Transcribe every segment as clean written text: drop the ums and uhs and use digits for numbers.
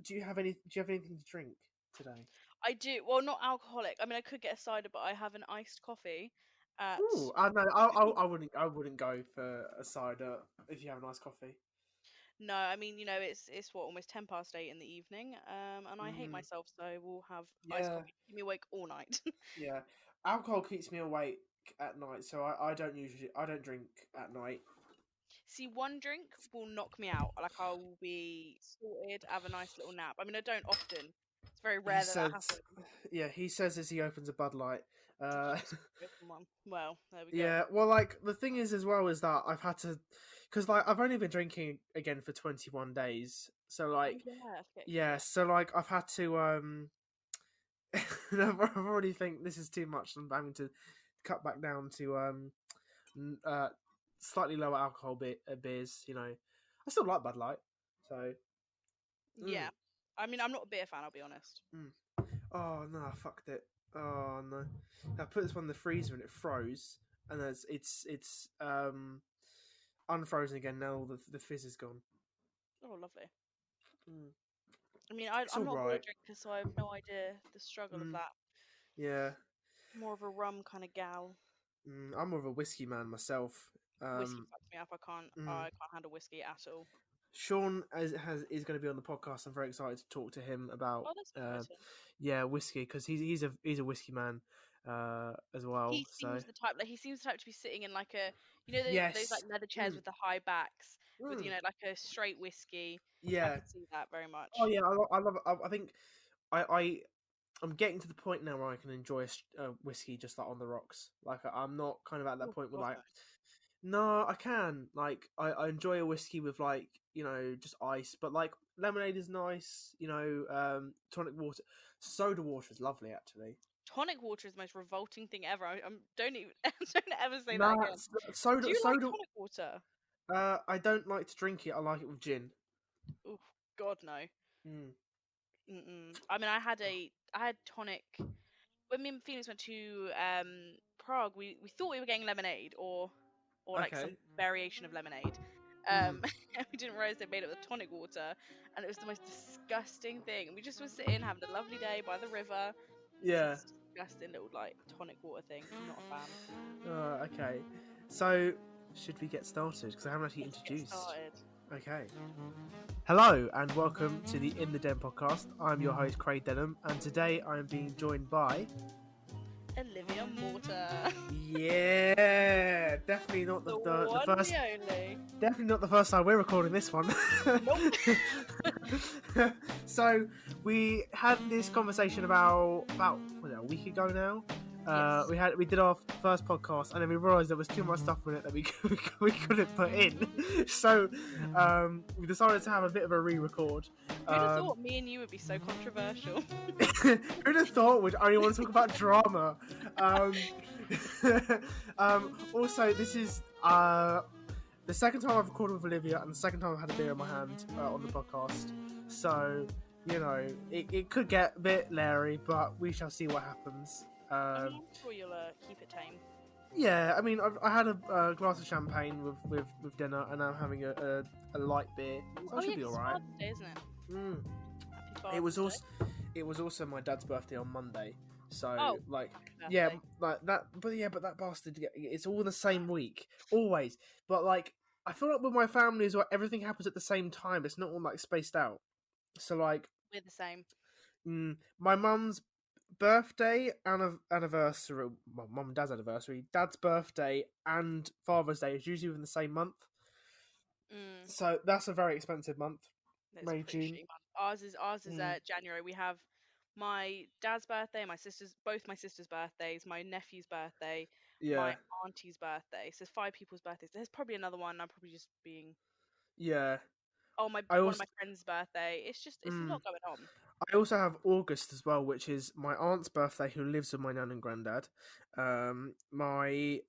Do you have anything to drink today? I do. Well, not alcoholic. I mean, I could get a cider, but I have an iced coffee at. Ooh, I know. I wouldn't go for a cider if you have a nice coffee. No, I mean, it's what, almost 8:10 in the evening. And I hate Mm, myself, so we'll have iced yeah, coffee. Keep me awake all night. yeah. Alcohol keeps me awake at night, so I don't drink at night. See, one drink will knock me out. Like, I will be sorted, have a nice little nap. I mean, I don't often. It's very He rare that says, happens. yeah, he says as he opens a Bud Light. Oh, Uh, it's a good one. Well, there we go. yeah, well, like the thing is as well is that I've had to, because like I've only been drinking again for 21 days, so Oh like yeah, I forget you yeah, said. so like I've had to I've already think this is too much. I'm having to cut back down to n- uh slightly lower alcohol beers. I still like Bud Light, so Yeah. mm, I mean, I'm not a beer fan, I'll be honest. mm. Oh no, I fucked it. Oh no, I put this one in the freezer and it froze, and it's unfrozen again now. All the fizz is gone. Oh, lovely. Mm. I mean, It's I'm all not a beer right. drinker, so I have no idea the struggle of Mm. that. Yeah, More of a rum kind of gal. I'm more of a whiskey man myself. Whiskey Um, fucks me up. mm. I can't handle whiskey at all. Sean is going to be on the podcast. I'm very excited to talk to him about Oh, that's exciting. yeah, whiskey, because he's a whiskey man as He well. So seems the type, he seems the type to be sitting in like a, those yes, like leather chairs mm, with the high backs with, mm, like a straight whiskey. I yeah. could see that very Oh much. yeah, I love it. I think I I'm getting to the point now where I can enjoy a whiskey just like on the rocks. Like I'm not kind of at that Oh point where God, like no. no, I can like I enjoy a whiskey with like just ice, but like lemonade is nice. Tonic water, soda water is lovely actually. Tonic water is the most revolting thing ever. Don't even don't ever say that Nah, again. Do soda you like soda. tonic water? I don't like to drink it. I like it with gin. Oh God, no. Mm. Mm-mm. I mean, I had tonic when me and Phoenix went to Prague. We thought we were getting lemonade or like some Okay. variation of lemonade. Mm. And we didn't realize they made it with tonic water, and it was the most disgusting thing. And we just were sitting having a lovely day by the river. This Yeah. disgusting little like tonic water thing. Not a fan. Okay. So, should we get started? Because I haven't actually Let's get introduced. started. Okay. Hello and welcome to the In the Den podcast. I'm your host Craig Denham, and today I am being joined by. Olivia Morter, Yeah, definitely not the the one, first. the only. Definitely not the first time we're recording this one. Nope. So we had this conversation about was it, a week ago now. Yes. We did our first podcast, and then we realised there was too much stuff in it that we couldn't put in. So we decided to have a bit of a re-record. Who'd have thought me and you would be so controversial? Who'd have thought we'd only want to talk about drama? Also, this is the second time I've recorded with Olivia, and the second time I've had a beer in my hand on the podcast. So, it could get a bit leery, but we shall see what happens. I mean, I'm sure you'll keep it tame. Yeah, I mean, I had a glass of champagne with dinner, and I'm having a light beer, so I Oh should yeah, be 'cause it's alright. Father's Day, isn't it? Mm. Happy It was Father's Day. also my dad's birthday on Monday, so Oh, like happy yeah, birthday. like that. But that bastard, it's all in the same week, always. But like I feel like with my family as well, everything happens at the same time. It's not all like spaced out. So like We're the same. my mum's birthday anniversary, well, mum and dad's anniversary, dad's birthday and Father's Day is usually within the same month. Mm, So that's a very expensive month, it's a May pretty June. shitty month. Ours is Mm, January. We have my dad's birthday, both my sister's birthdays, my nephew's birthday, my yeah, auntie's birthday. So it's 5 people's birthdays. There's probably another one. I'm probably just being. yeah. Oh, my I one of also. my friends' birthday. It's a lot going on. I also have August as well, which is my aunt's birthday, who lives with my nan and granddad. My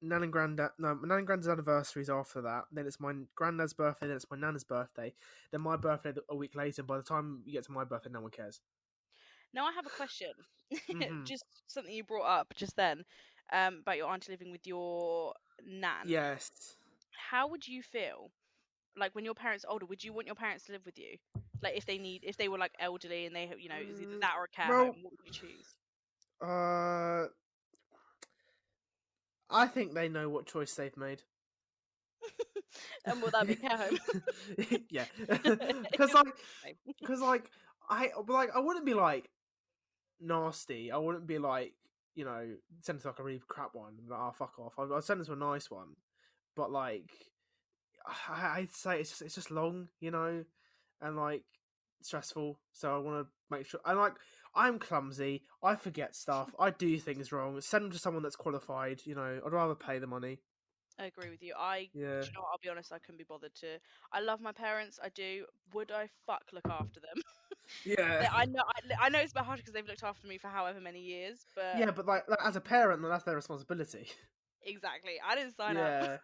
nan and granddad, no, my nan and granddad's anniversary is after that. Then it's my granddad's birthday. Then it's my nana's birthday. Then my birthday a week later. By the time you get to my birthday, no one cares. Now I have a question. Hmm. Just something you brought up just then, about your auntie living with your nan. Yes. How would you feel, like when your parents are older? Would you want your parents to live with you? Like if they were like elderly and they, it was either Mm, that or a care home, well, what would you choose? uh, I think they know what choice they've made. And will that be a care home? Yeah, because It's like, the same. because like I wouldn't be like nasty. I wouldn't be like send it to like a really crap one. Like, oh fuck off. I'd send it to a nice one. But like, I'd say it's just long, and like stressful. So I want to make sure. And like, I'm clumsy. I forget stuff. I do things wrong. Send them to someone that's qualified. I'd rather pay the money. I agree with you. Yeah. Do you know what? I'll be honest, I couldn't be bothered to. I love my parents. I do. Would I fuck look after them? Yeah. I know it's a bit harsh because they've looked after me for however many years, but Yeah, but like as a parent, then that's their responsibility. exactly, I didn't sign up Yeah.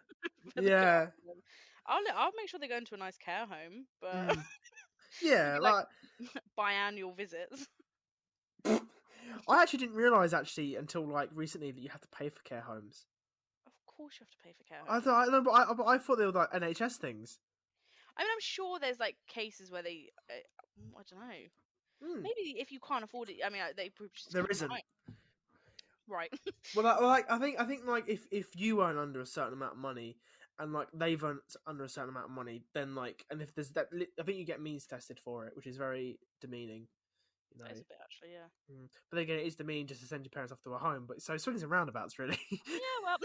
for looking Yeah. after them. I'll make sure they go into a nice care home, but Mm. it'll Yeah, be like like biannual visits. I actually didn't realize actually until like recently that you have to pay for care homes. Of course, you have to pay for care I homes. thought, no, but I thought they were like NHS things. I mean, I'm sure there's like cases where they, I don't know. Hmm. Maybe if you can't afford it, I mean, they probably just There keep them at isn't. home, right? Well, I think like if you earn under a certain amount of money and like they've earned under a certain amount of money, then like and if there's that, I think you get means tested for it, which is very demeaning. You That know. is a bit actually, yeah. But then again, it is demeaning just to send your parents off to a home. But so swings and roundabouts, really. Yeah, well,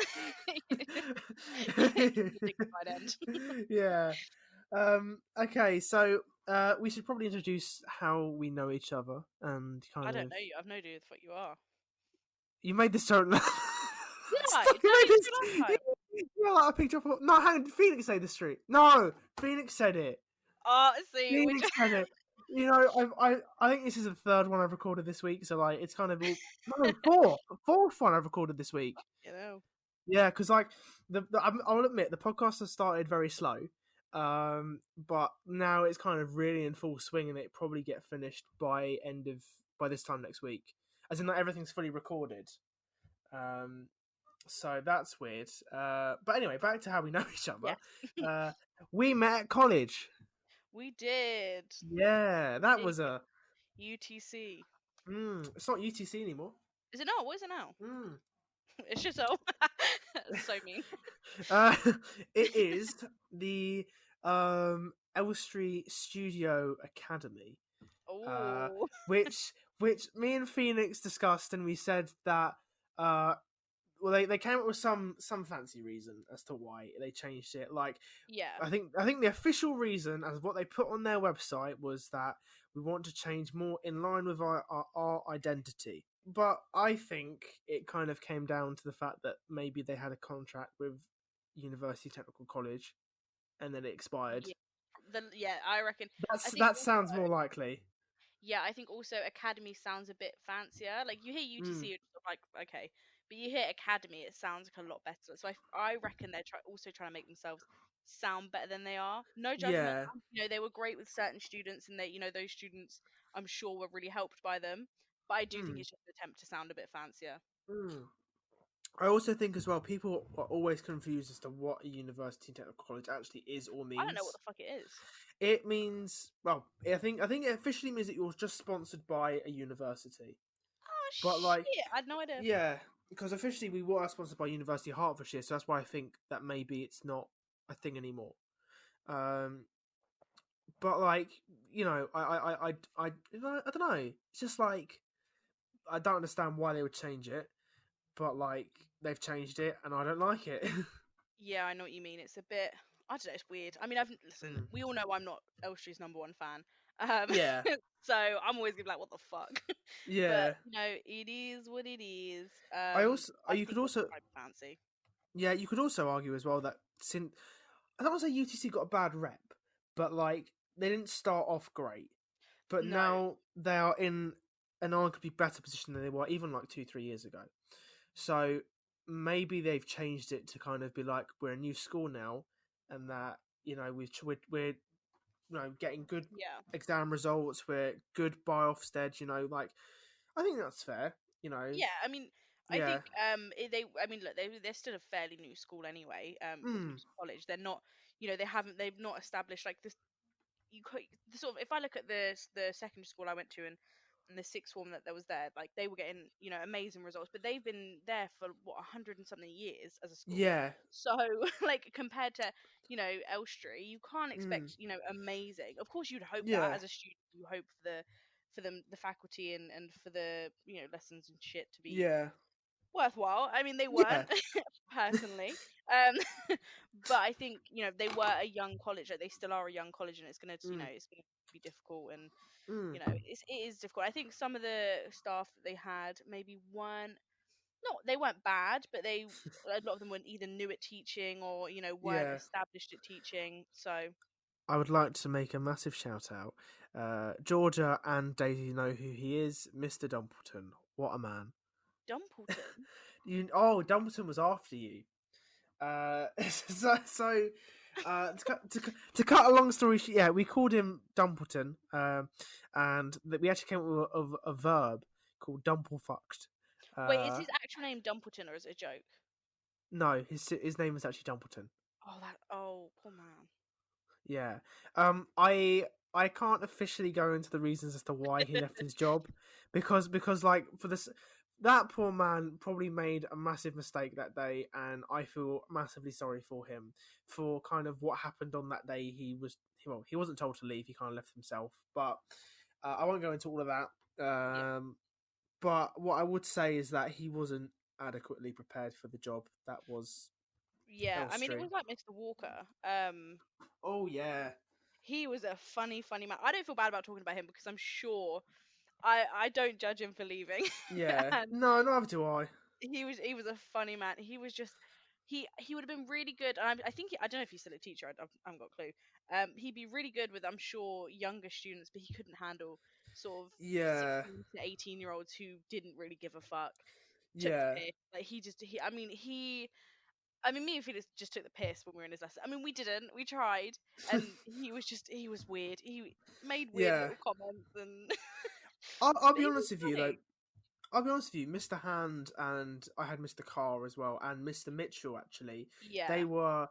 the dignified end. Yeah. Okay, so we should probably introduce how we know each other and I kind don't of. know you. I've no idea who the fuck you are. You made this joke. Did I? Stop! Did You I made do this. it last time? Yeah, like I picked up. No, hang on. Phoenix say the street. No, Phoenix said it. Oh, see, which Phoenix said it. I think this is the third one I've recorded this week. So like, it's kind of all. No, fourth one I've recorded this week. you know. Yeah, because like I'll admit the podcast has started very slow, but now it's kind of really in full swing, and it probably get finished by this time next week, as in like everything's fully recorded. Um, so that's weird. But anyway, back to how we know each other. Yes, Uh, we met at college. we did. Yeah, We that did was a. UTC. It's not UTC anymore. Is it now? What is it now? Mm. It's just so mean. Uh, it is the Elstree Studio Academy, uh, Oh, which me and Phoenix discussed, and we said that well they came up with some fancy reason as to why they changed it. Like yeah, I think the official reason as what they put on their website was that we want to change more in line with our identity. But I think it kind of came down to the fact that maybe they had a contract with University Technical College and then it expired. yeah. Yeah, I reckon. I think That also. sounds more likely. Yeah, I think also academy sounds a bit fancier. Like you hear Mm, UTC, you're just like okay, but you hear academy, it sounds like a lot better. So I reckon they're also trying to make themselves sound better than they are. No judgment, yeah. they were great with certain students, and they, those students, I'm sure were really helped by them. But I do think Mm, it's just an attempt to sound a bit fancier. mm. I also think as well, people are always confused as to what a university technical college actually is or I don't know what means. the fuck it is. It means, well, I think it officially means that you're just sponsored by a university. Oh But like, shit, I had no idea. yeah, because officially we were sponsored by University of Hertfordshire, so that's why I think that maybe it's not a thing anymore. Um, but like, I don't know. It's just like I don't understand why they would change it, but like they've changed it, and I don't like it. Yeah, I know what you mean. It's a bit. I don't know. It's weird. I mean, listen. Mm. We all know I'm not Elstree's #1 fan. Um, Yeah, so I'm always gonna be like, what the fuck? But yeah. it is what it is. I also I you could think they're also quite fancy. yeah you could also argue as well that since I don't want to say UTC got a bad rep, but like they didn't start off great, but No, now they are in an arguably better position than they were even like 2-3 years ago. So maybe they've changed it to kind of be like we're a new school now, and that we're getting good yeah, exam results, we're good by Ofsted. Like I think that's fair. yeah. I mean, I Yeah. think they. I mean, look, they're still a fairly new school anyway. With new Mm, college, they're not. They haven't. They've not established like this. you could sort of, if I look at the secondary school I went to, and the sixth form that was there, like they were getting, amazing results, but they've been there for what, 100 and something years as a school. Yeah. So like compared to, Elstree, you can't Mm. expect, amazing. Of course you'd hope that Yeah. as a student, you hope for the faculty and for the, lessons and shit to be Yeah. worthwhile. I mean, they Yeah. weren't personally, um, but I think, they were a young college. Like they still are a young college, and Mm. it's gonna be difficult, and Mm. it is difficult. I think some of the staff that they had maybe weren't not they weren't bad, but a lot of them weren't either new at teaching or weren't Yeah. established at teaching. So I would like to make a massive shout out. Georgia and Daisy know who he is, Mr. Dumpleton. What a man! Dumpleton. Dumpleton was after you. So to cut a long story short, yeah, we called him Dumpleton, and we actually came up with a verb called Dumplefucked. Wait, is Uh, his actual name Dumpleton or is it a joke? no, his name is actually Dumpleton. Oh, poor man. Yeah. I can't officially go into the reasons as to why he left his job, because like for this, that poor man probably made a massive mistake that day, and I feel massively sorry for him for kind of what happened on that day. He wasn't told to leave. He kind of left himself, but I won't go into all of that. Yeah. But what I would say is that he wasn't adequately prepared for the job that was Yeah, I mean, it Elstree. was like Mr. Walker. Oh yeah, He was a funny, funny man. I don't feel bad about talking about him because I'm sure I don't judge him for leaving, yeah. and No, neither do I. he was a funny man. He was just he would have been really good. And I think I don't know if he's still a teacher. I haven't got a clue. He'd be really good with, I'm sure, younger students, but he couldn't handle sort of Yeah, 16 to 18-year-olds who didn't really give a fuck. Took the yeah, piss. Like he just he. I mean, me and Felix just took the piss when we were in his lesson. I mean, we didn't. We tried, and he was weird. He made weird yeah. little comments, and I'll but be he was honest with you though. funny. I'll be honest with you, Mr. Hand and I had Mr. Carr as well, and Mr. Mitchell actually. They Yeah. were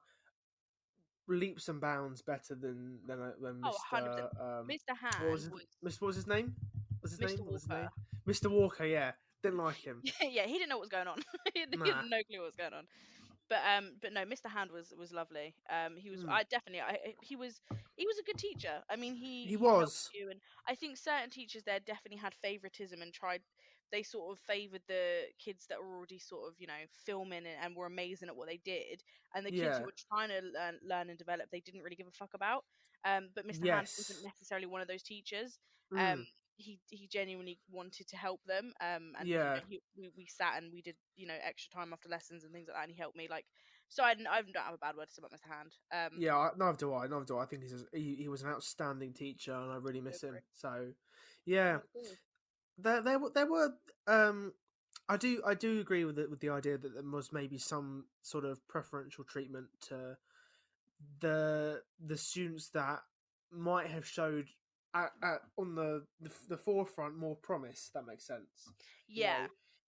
leaps and bounds better than Oh, 100%. Mr. Mr. What was Hand his was What was his name? Was his Mr. name? What was his Walker. name? Mr. Walker. Yeah, didn't like him. Yeah, he didn't know what was going on. He had Nah. no clue what was going on. But no, Mr. Hand was lovely. He was Mm. I definitely he was a good teacher. I mean, He he helped was. you, and I think certain teachers there definitely had favoritism and tried. They sort of favored the kids that were already sort of filming and were amazing at what they did, and the kids who Yeah. were trying to learn and develop, they didn't really give a fuck about. But Mr. Hand wasn't Yes. necessarily one of those teachers. Um, Mm. he genuinely wanted to help them, and Yeah. we sat and we did extra time after lessons and things like that, and he helped me, like, so I don't have a bad word to say about Mr. Hand. Yeah, neither do I. Neither do I. I think he was an outstanding teacher, and I really Go miss for him. it. So, yeah, I agree. there were. I do agree with the idea that there was maybe some sort of preferential treatment to the students that might have showed on the forefront more promise. That makes sense, you know. Yeah,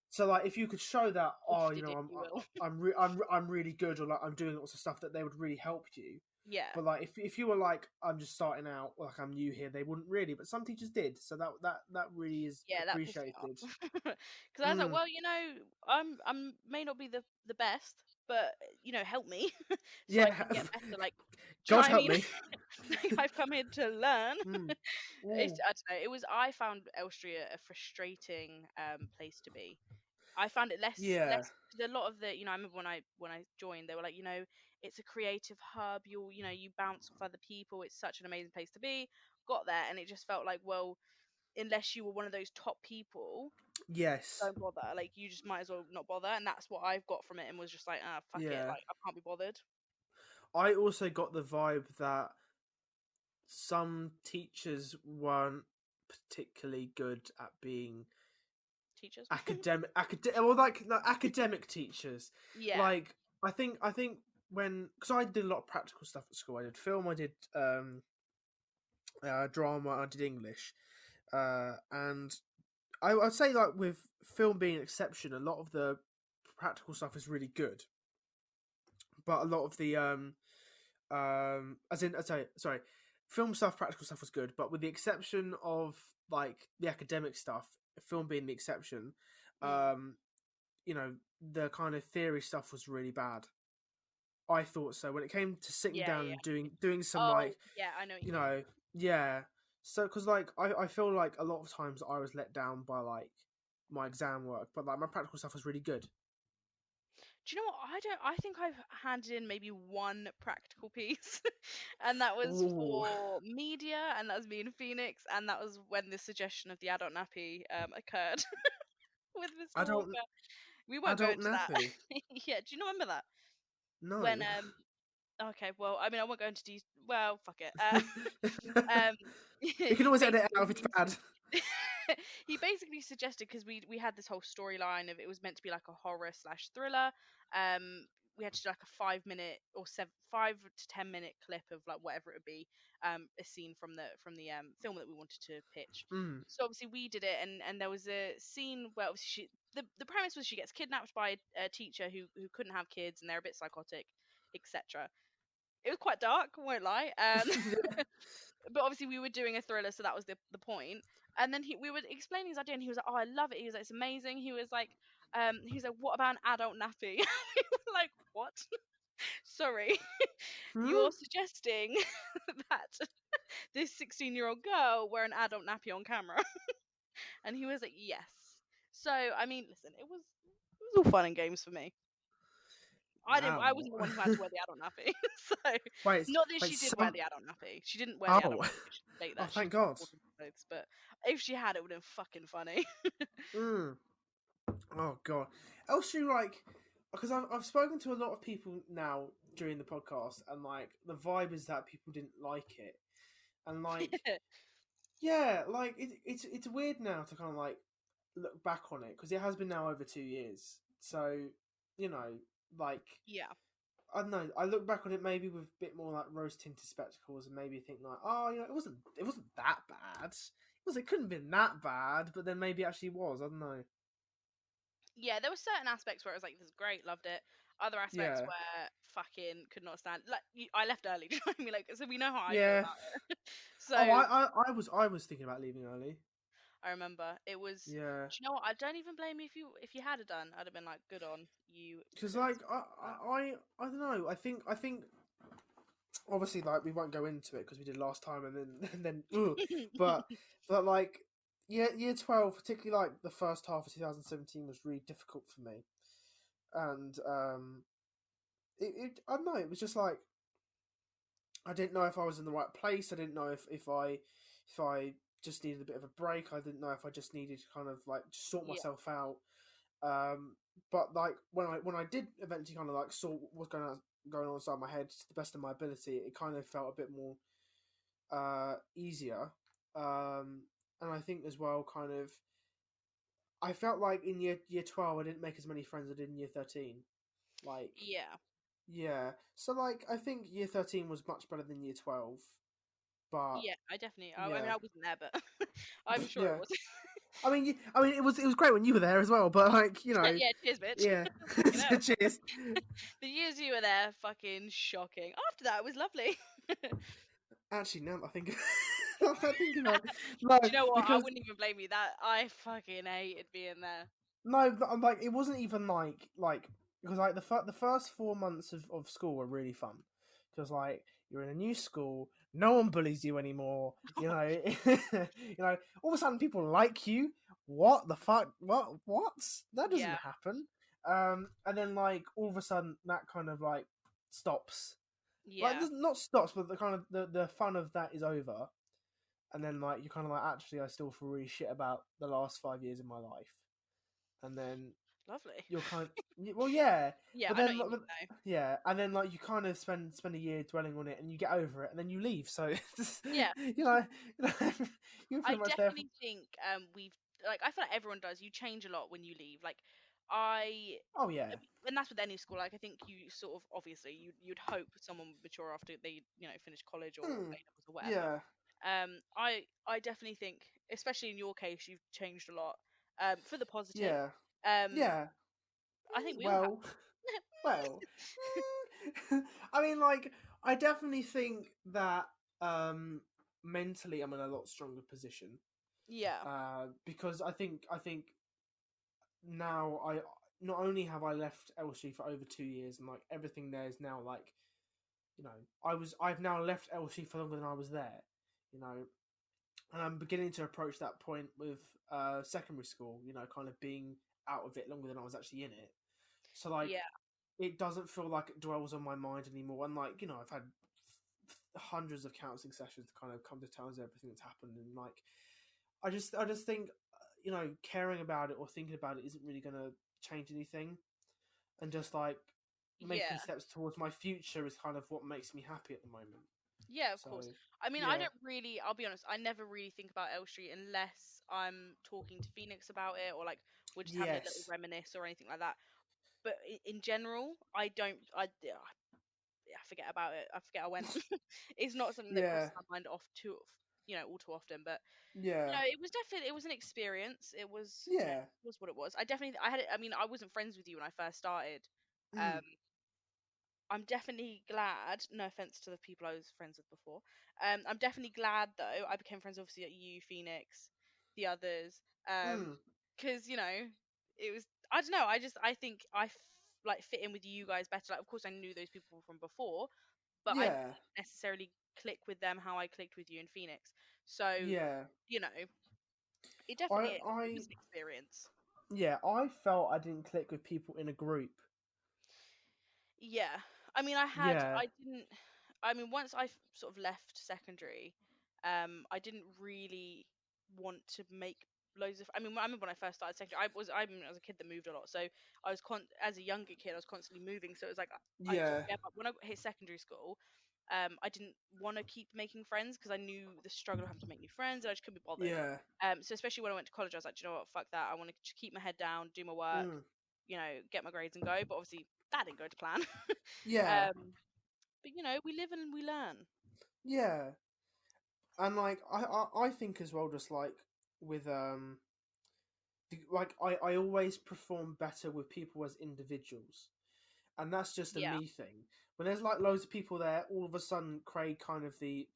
So like, if you could show that, oh, gifted if I'm you will. I'm really good, or like I'm doing lots of stuff, that they would really help you. Yeah, But like, if you were like, I'm just starting out, like I'm new here, they wouldn't really. But some teachers did, so that really is yeah, that pissed me off appreciated. because I was like, Mm. well, I'm may not be the best, but help me so I Yeah, can get better. Like, do you know God what I help mean? me. Like, I've come here to learn. Mm. It's Mm. I don't know. I found Elstree a frustrating place to be. I found it Yeah, less because a lot of the I remember when I joined, they were like, it's a creative hub. You bounce off other people. It's such an amazing place to be. Got there, and it just felt like, well, unless you were one of those top people, yes, don't bother. Like, you just might as well not bother. And that's what I've got from it, and was just like, ah, fuck it. yeah. Like, I can't be bothered. I also got the vibe that some teachers weren't particularly good at being Teachers. well, like academic teachers. Yeah. Like, I think when, because I did a lot of practical stuff at school. I did film, I did drama, I did English, and I'd say, like, with film being an exception, a lot of the practical stuff is really good, but a lot of the as in sorry, film stuff, practical stuff was good, but with the exception of like the academic stuff, film being the exception, Mm. um, you know, the kind of theory stuff was really bad. I thought so. When it came to sitting Yeah, down yeah. and doing some Oh, like, yeah, I know what you you mean. know, yeah. So because like I feel like a lot of times I was let down by like my exam work, but like my practical stuff was really good. Do you know what? I think I've handed in maybe one practical piece, and that was Ooh, for media, and that was me in Phoenix, and that was when the suggestion of the adult nappy occurred with Mr. adult Walker. We won't go adult into that. nappy. Yeah, do you not remember that? When No. okay, well, I mean, I won't go into well, fuck it. Um, We can he always edit it out if it's basically bad. he basically suggested because we had this whole storyline of it was meant to be like a horror slash thriller. Um, we had to do like a 5 minute or 5 to 10 minute clip of like whatever it would be, a scene from the film that we wanted to pitch. Mm. So obviously we did it, and there was a scene where obviously the premise was she gets kidnapped by a teacher who couldn't have kids and they're a bit psychotic, etc. It was quite dark, I won't lie. Yeah. But obviously we were doing a thriller, so that was the point. And then we were explaining his idea, and he was like, "Oh, I love it." He was like, "It's amazing." He was like, "What about an adult nappy?" We were like, "What? Sorry, Hmm? you're suggesting that this 16-year-old girl wear an adult nappy on camera?" And he was like, "Yes." So I mean, listen, it was all fun and games for me. I Wow. wasn't the one who had to wear the adult nappy. So Wait, not that wait, she did wear some. the adult nappy. She didn't wear the adult Oh. nappy. She state Oh, that she thank God. wore the clothes, but if she had, it would have been fucking funny. Mm. Oh God. Else you like, because I've spoken to a lot of people now during the podcast, and like the vibe is that people didn't like it, and like yeah, like it's weird now to kind of like look back on it because it has been now over 2 years. So you know, like Yeah, I don't know. I look back on it maybe with a bit more like rose tinted spectacles and maybe think like, oh, it wasn't that bad. It couldn't have been that bad, but then maybe it actually was. I don't know. yeah. There were certain aspects where it was like, "This is great, loved it." Other aspects Yeah, where fucking could not stand. Like I left early. Do you know what I mean? Like, so we know how I feel yeah. about it. Oh, So I was thinking about leaving early. I remember it was. Yeah, Do you know what? I don't even blame you if you had it done. I'd have been like, "Good on you," because because like I don't know. I think obviously like we won't go into it because we did last time and then and then but like year 12, particularly like the first half of 2017 was really difficult for me, and I don't know. It was just like I didn't know if I was in the right place. I didn't know if I just needed a bit of a break. I didn't know if I just needed to kind of like just sort yeah, myself out. But like when I did eventually kind of like sort what was going on inside my head to the best of my ability, it kind of felt a bit more easier. And I think as well, kind of, I felt like in year 12, I didn't make as many friends as I did in year 13. Like, yeah, yeah. So like, I think year 13 was much better than year 12. But yeah. I definitely. I mean, yeah, I wasn't there, but I'm sure it yeah. was. I mean, it was great when you were there as well. But like, Yeah, cheers, bitch. yeah. Fucking hell. Cheers. The years you were there, fucking shocking. After that, it was lovely. Actually, now that I think, now that I think about it, no, Do you know what? I because wouldn't even blame you. That I fucking hated being there. no, but I'm like it wasn't even like because like the first 4 months of school were really fun because like you're in a new school, no one bullies you anymore. All of a sudden people like you. What the fuck? What? That doesn't Yeah, happen. And then like all of a sudden that kind of like stops. Like yeah, not stops, but the kind of the fun of that is over. And then like you're kind of like actually I still feel really shit about the last 5 years of my life. And then lovely. you're kind well yeah, Yeah, but I know then what you like, mean though. yeah, and then like you kind of spend a year dwelling on it and you get over it and then you leave, so Yeah, you know you know, you're I pretty much there for definitely think we've like I feel like everyone does. You change a lot when you leave. Like I, oh yeah. and that's with any school. Like I think you sort of obviously you'd hope someone would mature after they finish college or Hmm. A levels or whatever. Yeah, I definitely think, especially in your case, you've changed a lot for the positive. yeah, Um, yeah. I think we all have. Well, well, I mean, like, I definitely think that. um, mentally I'm in a lot stronger position. Yeah. Because I think now I not only have I left LC for over 2 years and like everything there is now like I've now left LC for longer than I was there, you know, and I'm beginning to approach that point with secondary school, kind of being out of it longer than I was actually in it. So like Yeah. it doesn't feel like it dwells on my mind anymore. And like I've had hundreds of counseling sessions to kind of come to terms with everything that's happened, and like I just think caring about it or thinking about it isn't really going to change anything, and just like making Yeah. steps towards my future is kind of what makes me happy at the moment. Yeah, of So course. I mean, I yeah, don't really, I'll be honest, I never really think about L Street unless I'm talking to Phoenix about it, or like we're just having a little yes, reminisce or anything like that. But in general, I don't, yeah, I forget about it. I forget I went. It's not something that yeah, crosses my mind off too, all too often. But yeah, it was definitely, it was an experience. It was, yeah, it was what it was. I definitely, I had it. I mean, I wasn't friends with you when I first started. mm, Um, I'm definitely glad. No offense to the people I was friends with before. I'm definitely glad though. I became friends obviously at you, Phoenix, the others. mm, Because it was. I don't know. I think like fit in with you guys better. Like, of course, I knew those people from before, but I yeah, didn't necessarily click with them how I clicked with you in Phoenix. So yeah. you know, it I definitely it I was an experience. yeah, I felt I didn't click with people in a group. Yeah. I mean, Yeah, I didn't, I mean, once sort of left secondary, I didn't really want to make loads of, I mean, I remember when I first started secondary, I was a kid that moved a lot. So as a younger kid, I was constantly moving. So it was like, I sort yeah, of gave up. When I hit secondary school, I didn't want to keep making friends because I knew the struggle of having to make new friends and I just couldn't be bothered. yeah, So especially when I went to college, I was like, "Do you know what, fuck that. I want to keep my head down, do my work, mm, get my grades and go." But obviously that didn't go to plan. yeah, But we live and we learn. yeah. And like I think as well, just like with like I always perform better with people as individuals, and that's just a Yeah. me thing. When there's like loads of people there, all of a sudden Craig kind of the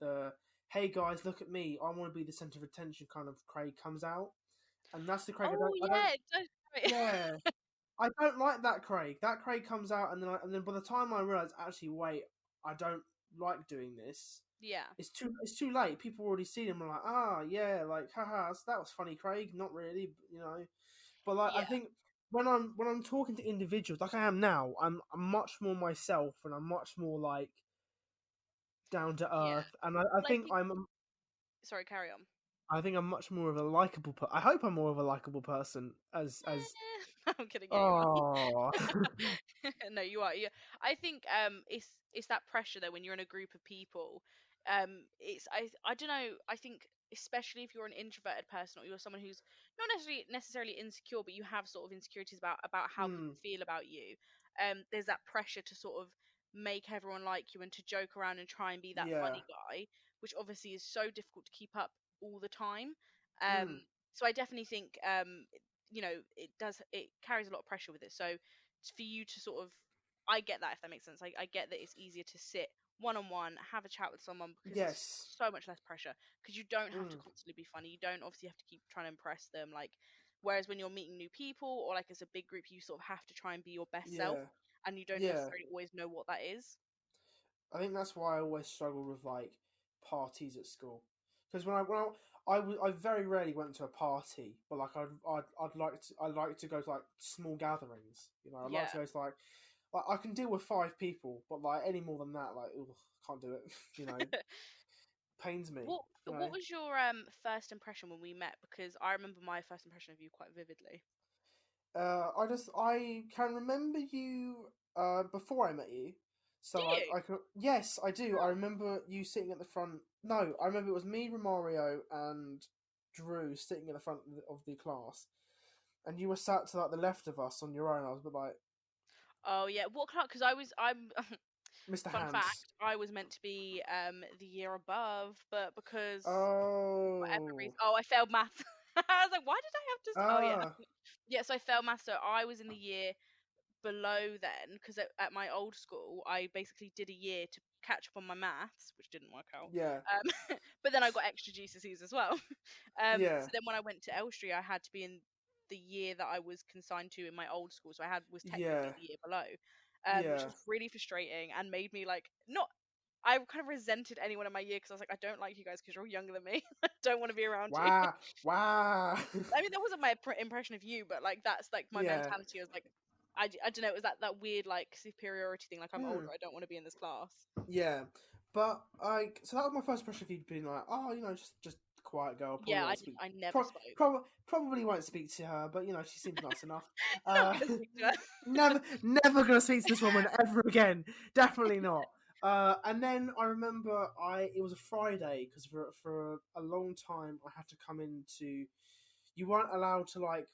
hey guys, look at me, I want to be the center of attention kind of Craig comes out, and that's the Craig Oh I don't yeah, it does. yeah, I don't like that Craig. That Craig comes out, and then by the time I realize, actually, wait, I don't like doing this. Yeah. It's too late. People already seen him. And like, ah, yeah, like, haha, that was funny, Craig. Not really, but. But like, I Yeah. think when I'm talking to individuals, like I am now, I'm much more myself, and I'm much more like down to Yeah. earth, and I Well, I think think. I'm. Sorry, carry on. I think I'm much more of a likable. I hope I'm more of a likable person as. I'm kidding. Yeah, you are. Oh. No, you are. Yeah, I think it's that pressure though when you're in a group of people. It's I don't know. I think especially if you're an introverted person or you're someone who's not necessarily insecure, but you have sort of insecurities about how Hmm. people feel about you. There's that pressure to sort of make everyone like you and to joke around and try and be that Yeah. funny guy, which obviously is so difficult to keep up all the time. Um, Hmm. so I definitely think it carries a lot of pressure with it. So for you to sort of, I get that, if that makes sense. I get that it's easier to sit one on one, have a chat with someone because it's Yes. so much less pressure because you don't have to Hmm. constantly be funny. You don't obviously have to keep trying to impress them. Like, whereas when you're meeting new people or like as a big group, you sort of have to try and be your best self, Yeah. and you don't Yeah. necessarily always know what that is. I think that's why I always struggled with like parties at school, because I very rarely went to a party, but like I'd like to go to like small gatherings. I'd like Yeah. to go to like I can deal with 5 people, but like any more than that, like ugh, can't do it. Pains me. What was your first impression when we met? Because I remember my first impression of you quite vividly. I can remember you before I met you. Do So like you? I could yes, I do. I Oh. remember you sitting at the front. No, I remember it was me, Romario, and Drew sitting at the front of the class, and you were sat to like the left of us on your own. I was a bit like Oh yeah. What class? Because I'm Mr. fun Hands. fact, I was meant to be the year above, but because whatever reason, Oh, oh, I failed maths. I was like, why did I have to? Oh yeah, ah, yeah. So I failed maths. So I was in the year below then, because at my old school, I basically did a year to catch up on my maths, which didn't work out. Yeah. But then I got extra GCSEs as well. Yeah. So then when I went to Elstree, I had to be in the year that I was consigned to in my old school, so I had was technically Yeah. the year below, which Yeah. was really frustrating and made me like not. I kind of resented anyone in my year because I was like, I don't like you guys because you're all younger than me. I don't want to be around you. Wow. Wow. I mean, that wasn't my impression of you, but like that's like my Yeah. mentality. I was like, I don't know, it was that weird like superiority thing. Like I'm older, Mm. I don't want to be in this class. Yeah. But like, so that was my first impression of you being like, oh, just quiet girl. Probably Yeah, won't speak. I never spoke. Probably won't speak to her, but she seems nice enough. Not Uh, gonna speak to her. never gonna speak to this woman ever again. Definitely not. And then I remember it was a Friday because for a long time I had to come into. You weren't allowed to like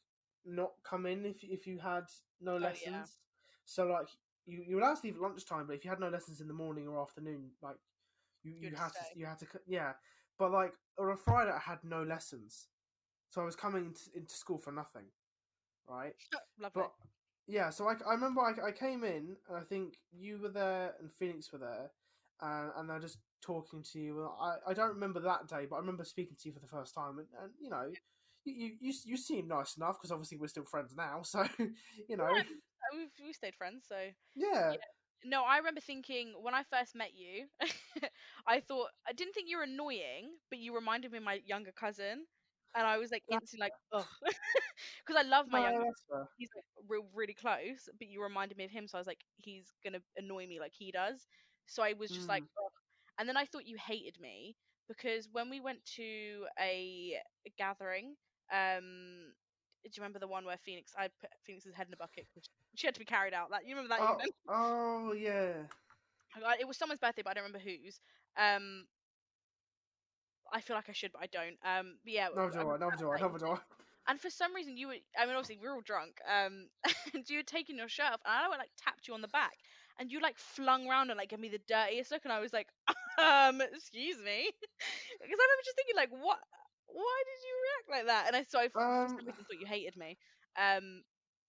not come in if you had no Oh yeah, lessons. So like you were allowed to leave at lunchtime, but if you had no lessons in the morning or afternoon, like you you had to had to stay. yeah. But like on a Friday, I had no lessons, so I was coming into school for nothing, right? Lovely. But yeah, so I remember I came in and I think you were there and Phoenix were there, and they're just talking to you. I don't remember that day, but I remember speaking to you for the first time, and you seem nice enough because obviously we're still friends now, so you know Yeah, we stayed friends, so yeah. yeah. No, I remember thinking when I first met you, I didn't think you were annoying, but you reminded me of my younger cousin, and I was like That, instantly like, ugh, because I love my no, younger. that's fair. He's like really close, but you reminded me of him, so I was like, he's gonna annoy me like he does. So I was just like, Mm. ugh. And then I thought you hated me because when we went to a gathering, do you remember the one where I put Phoenix's head in a bucket because she had to be carried out? That you remember that evening? Oh yeah. It was someone's birthday, but I don't remember whose. Um, I feel like I should, but I don't. But yeah, Never I do I. remember Never do I. that Never do evening. I. And for some reason, I mean, obviously, we were all drunk. And you had taken your shirt off, and I went, like, tapped you on the back. And you, like, flung around and, like, gave me the dirtiest look. And I was like, excuse me. Because I remember just thinking, like, what? Why did you react like that? And for Um, some reason, thought you hated me. Um,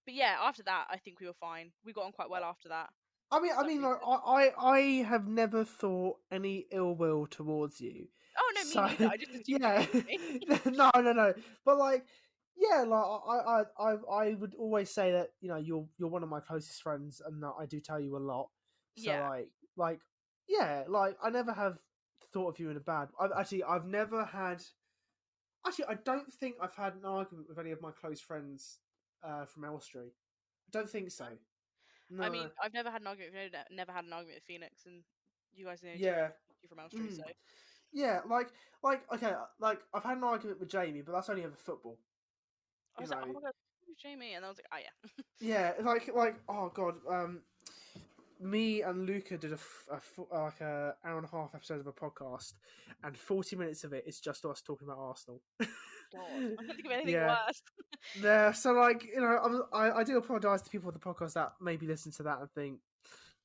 but yeah, after that, I think we were fine. We got on quite well after that. I For some mean, like, reason. I have never thought any ill will towards you. Oh, no, me So neither. I just assumed you yeah, hated me. no, no, no. But like, yeah, like I would always say that you're one of my closest friends, and that I do tell you a lot. So Yeah. like yeah, like I never have thought of you in a bad. I've never had. Actually, I don't think I've had an argument with any of my close friends from Elstree. I don't think so. I No, mean, no. I've never had an argument. Never had an argument with Phoenix, and you guys are the only two Yeah. from Elstree, Mm. so Yeah, like okay, like I've had an argument with Jamie, but that's only over football. I You was like, know. oh my god, who's Jamie? And I was like, oh yeah, Yeah, like oh god, me and Luca did like a hour and a half episode of a podcast, and 40 minutes of it is just us talking about Arsenal. God, I can't think of anything Yeah, worse. there. So like I do apologize to people of the podcast that maybe listen to that and think,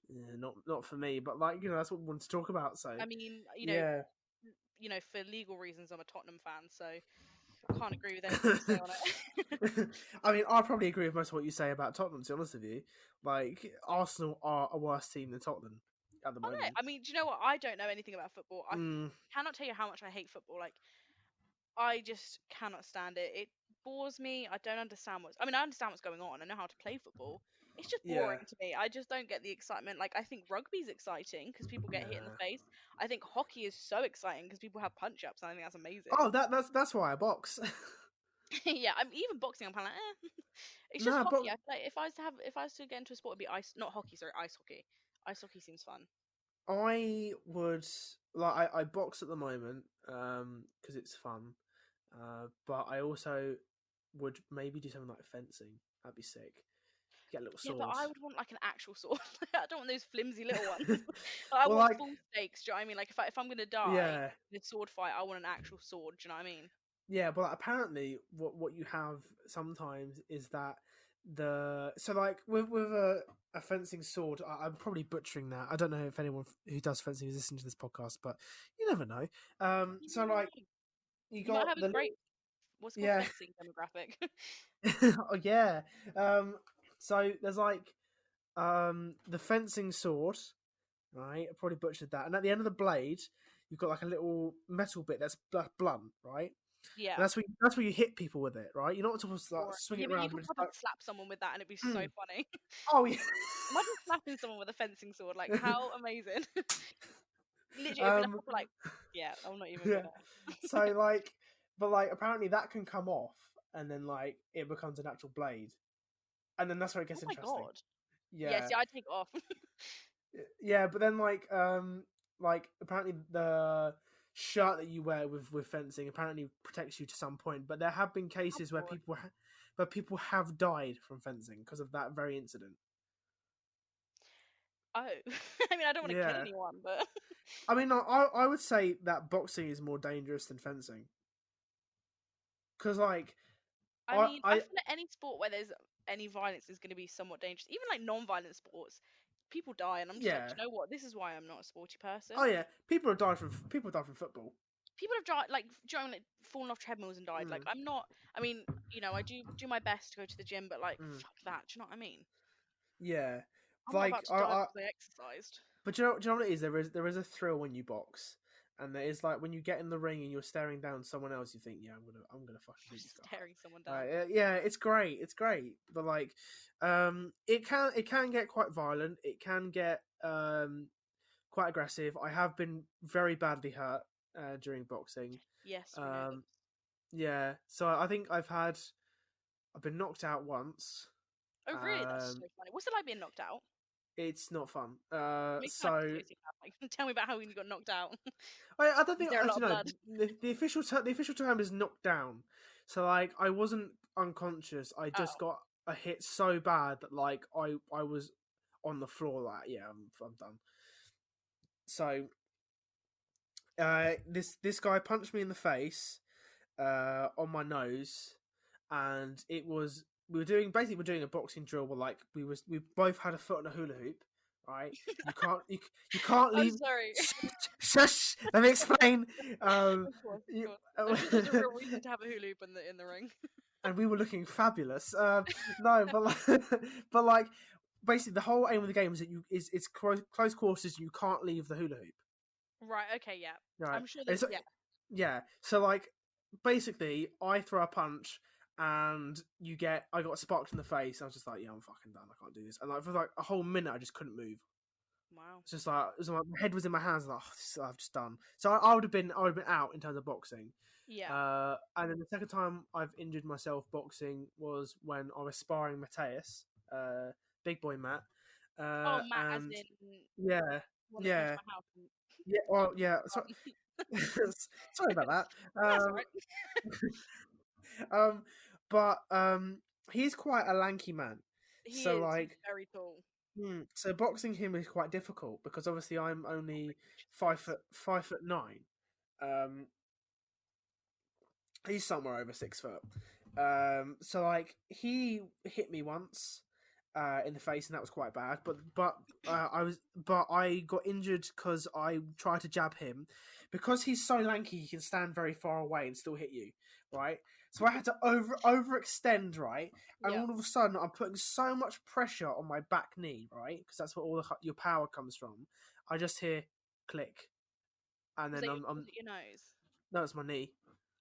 yeah, not for me, but like that's what we wanted to talk about. So I mean, yeah. for legal reasons, I'm a Tottenham fan, so can't agree with anything you say on it. I mean, I probably agree with most of what you say about Tottenham. To be honest with you, like Arsenal are a worse team than Tottenham at the Oh no, moment. I mean, do you know what? I don't know anything about football. I Mm, cannot tell you how much I hate football. Like, I just cannot stand it. It bores me. I don't understand I understand what's going on. I know how to play football. It's just yeah. boring to me. I just don't get the excitement. Like I think rugby's exciting because people get hit in Nah. the face. I think hockey is so exciting because people have punch ups, and I think that's Oh, amazing. that's why I box. Yeah, I'm even boxing. I'm kind of like, eh. It's just Nah, hockey. but I feel like if I was to get into a sport, it'd be not hockey. Sorry, ice hockey. Ice hockey seems fun. I would like I box at the moment because it's fun. But I also would maybe do something like fencing. That'd be sick. Get a little Yeah, but sword. I would want like an actual sword. I don't want those flimsy little ones. I Well, want like full stakes. Do you know what I mean? Like if I'm gonna die yeah. in a sword fight, I want an actual sword. Do you know what I mean? Yeah, but apparently, what you have sometimes is that like with a fencing sword. I'm probably butchering that. I don't know if anyone who does fencing is listening to this podcast, but you never know. You So never like know. you You might got have a the great little what's it called yeah fencing demographic. oh yeah. So there's like the fencing sword. right? I probably butchered that. And at the end of the blade, you've got like a little metal bit that's blunt, right? And Yeah. that's where you hit people with it, right? You're not supposed to like, Or swing yeah, it but you around, could but just probably like, slap someone with that, and it'd be so mm. funny. Oh yeah. Imagine slapping someone with a fencing sword. Like, how amazing! Literally, it'd be like um, proper, like, yeah. I'm not even yeah. gonna. So like, but like apparently that can come off, and then like it becomes an actual blade, and then that's where it Oh gets my interesting. god. Yeah. Yeah, See, I take it off. yeah. But then like apparently the shirt that you wear with fencing apparently protects you to some point. But there have been Oh cases where god. people have died from fencing because of that very incident. Oh. I mean, I don't want to kill Yeah. anyone, but I mean, I would say that boxing is more dangerous than fencing because, like, I mean, I I feel like any sport where there's any violence is going to be somewhat dangerous. Even like non-violent sports, people die, and I'm just like, yeah, do you know what? This is why I'm not a sporty person. oh yeah, people die from football. People have died, like, do you know, like fallen off treadmills and died. Like, Mm, I'm not. I mean, I do my best to go to the gym, but like, mm, fuck that. Do you know what I mean? yeah, I'm not like about to die because I exercised. but do you know what it is? There is a thrill when you box, and there is like when you get in the ring and you're staring down someone else, you think, yeah, I'm gonna fucking beat this Just guy. staring someone down. Right? Yeah, it's great, but like, it can get quite violent. It can get quite aggressive. I have been very badly hurt during boxing. Yes, we know this. Um, yeah, so I think I've been knocked out once. Oh, really? That's Um, so funny. What's it like being knocked out? it's not fun. It makes me like So seriously bad. Like, tell me about how you got knocked out. I don't Is think there a I lot don't of know. blood? The official term is knocked down. So like I wasn't unconscious. I just Oh, got a hit so bad that like I was on the floor. Like yeah, I'm done. So this guy punched me in the face on my nose, and it was we're doing a boxing drill where like we both had a foot on a hula hoop, right? You can't I'm leave. sorry. Shush, let me explain. Um, Of course, of you, course. I'm sure there's a real reason to have a hula hoop in the ring. and we were looking fabulous. No, but like, but like basically the whole aim of the game is that it's close quarters. You can't leave the hula hoop. Right. Okay. Yeah. Right. I'm sure And that. so, Yeah. yeah. So like basically I throw a punch and I got sparked in the face. I was just like, yeah, I'm fucking done. I can't do this. And like for like a whole minute I just couldn't move. Wow. It's just like my head was in my hands, like I've just done. So I would have been out in terms of boxing. Yeah. And then the second time I've injured myself boxing was when I was sparring Mateus, big boy Matt, Oh, Matt, as and in yeah, one that comes to yeah, my house. And yeah. Well, yeah. it's So, fun. sorry about that. That's all right. Um, but he's quite a lanky man, He so is. He's like, very tall. so boxing him is quite difficult because obviously I'm Oh my only five goodness. foot 5'9". Um, he's somewhere over 6 foot. So like he hit me once in the face, and that was quite bad. But I got injured because I tried to jab him. Because he's so lanky, he can stand very far away and still hit you, right? So I had to overextend, right? And Yeah. all of a sudden, I'm putting so much pressure on my back knee, right? Because that's where your power comes from. I just hear click, and then Was it your nose? no, it's my knee.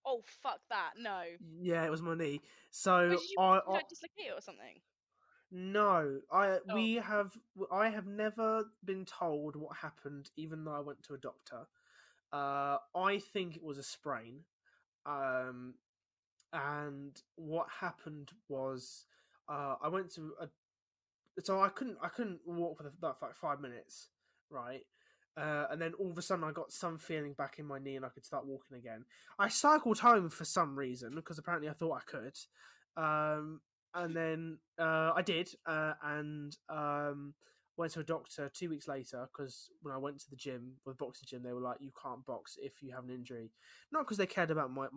Oh, fuck that. No. Yeah, it was my knee. Wait, So did you like dislocate it or something? no, Oh, I have never been told what happened, even though I went to a doctor. I think it was a sprain. Um, and what happened was, I went to a so I couldn't walk for like 5 minutes, right? And then all of a sudden I got some feeling back in my knee and I could start walking again. I cycled home for some reason because apparently I thought I could, um, and then I did, and went to a doctor 2 weeks later because when I went to the gym, the boxing gym, they were like, "You can't box if you have an injury," not because they cared about my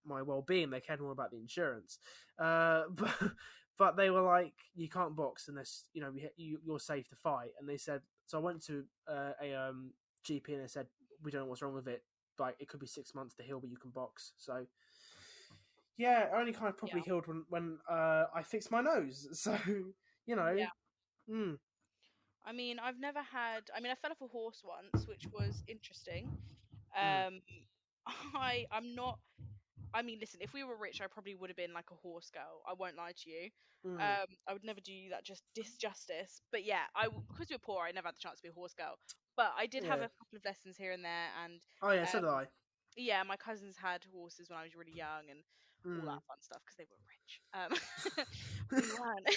well being, they cared more about the insurance, but but they were like, "You can't box unless you're safe to fight." And they said, so I went to a GP and they said, "We don't know what's wrong with it. Like it could be 6 months to heal, but you can box." So yeah, it only kind of yeah. properly healed when I fixed my nose. So you know, Yeah. mm, I mean, I've never had. I mean, I fell off a horse once, which was interesting. Mm. Um, I'm not. I mean, listen, if we were rich, I probably would have been like a horse girl. I won't lie to you. Mm. I would never do you that just disjustice. But yeah, because we were poor, I never had the chance to be a horse girl. But I did have Yeah. a couple of lessons here and there, and Oh yeah, so did um, I. yeah, my cousins had horses when I was really young, and all Mm. that fun stuff because they were rich. We weren't.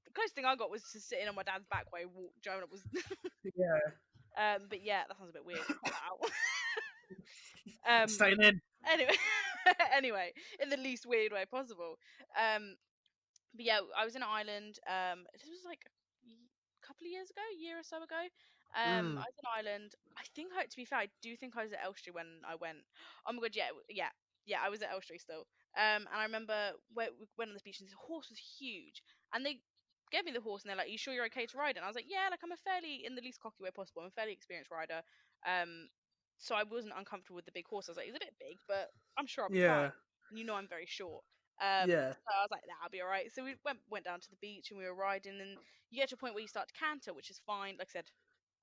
The closest thing I got was to sitting on my dad's back while he walked. Jonah was. Yeah. But yeah, that sounds a bit weird. Cut that out. Staying in. Anyway, anyway, in the least weird way possible. Um, but yeah, I was in Ireland. This was like a couple of years ago, a year or so ago. Mm. I was in Ireland. I think, to be fair, I do think I was at Elstree when I went. Oh my god, yeah, yeah, I was at Elstree still. And I remember we went on this beach and this horse was huge, and they gave me the horse and they're like, "You sure you're okay to ride it?" And I was like, "Yeah, like I'm a fairly, in the least cocky way possible, I'm a fairly experienced rider." Um, so I wasn't uncomfortable with the big horse. I was like, "It's a bit big, but I'm sure I'll be fine." Yeah. And I'm very short. Yeah. So I was like, "Nah, I'll be alright." So we went down to the beach and we were riding, and you get to a point where you start to canter, which is fine. Like I said,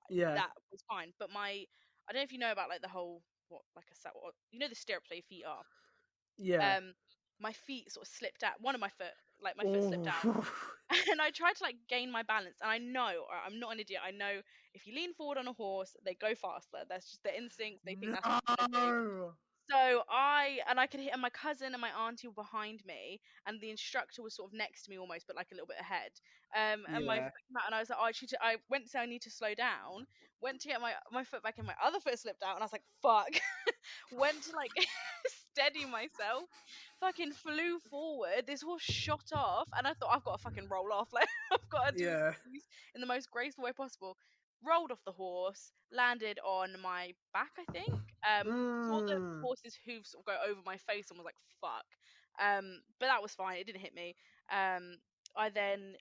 Yeah. that was fine. But I don't know if you know about like the whole what like a what, the stirrups where your feet are. Yeah. Um, my feet sort of slipped out. One of my foot, like my foot slipped Oh. out, and I tried to like gain my balance. And I know, I'm not an idiot. I know if you lean forward on a horse, they go faster. That's just their instincts. They think that's what you're gonna do. No. So I could hear, and my cousin and my auntie were behind me, and the instructor was sort of next to me almost, but like a little bit ahead. And my Yeah. foot came out, and I was like, oh, I went to say I need to slow down. Went to get my foot back, and my other foot slipped out, and I was like, fuck. Went to like steady myself. Fucking flew forward. This horse shot off, and I thought I've got to fucking roll off. Like I've got to do Yeah. this in the most graceful way possible. Rolled off the horse, landed on my back, I think. Saw the Mm. horse's hooves sort of go over my face and was like, fuck. But that was fine. It didn't hit me. I then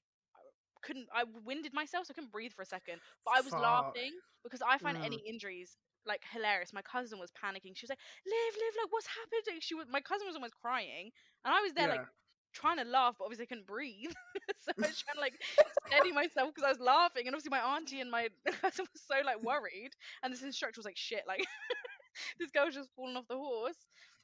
couldn't, I winded myself, so I couldn't breathe for a second. But I was Fuck. laughing because I find Mm. any injuries like hilarious. My cousin was panicking. She was like, live, like what's happened? Like, my cousin was almost crying, and I was there like Yeah. trying to laugh, but obviously I couldn't breathe. So I was trying to like steady myself because I was laughing, and obviously my auntie and my cousin was so like worried, and this instructor was like, shit, like this girl was just falling off the horse.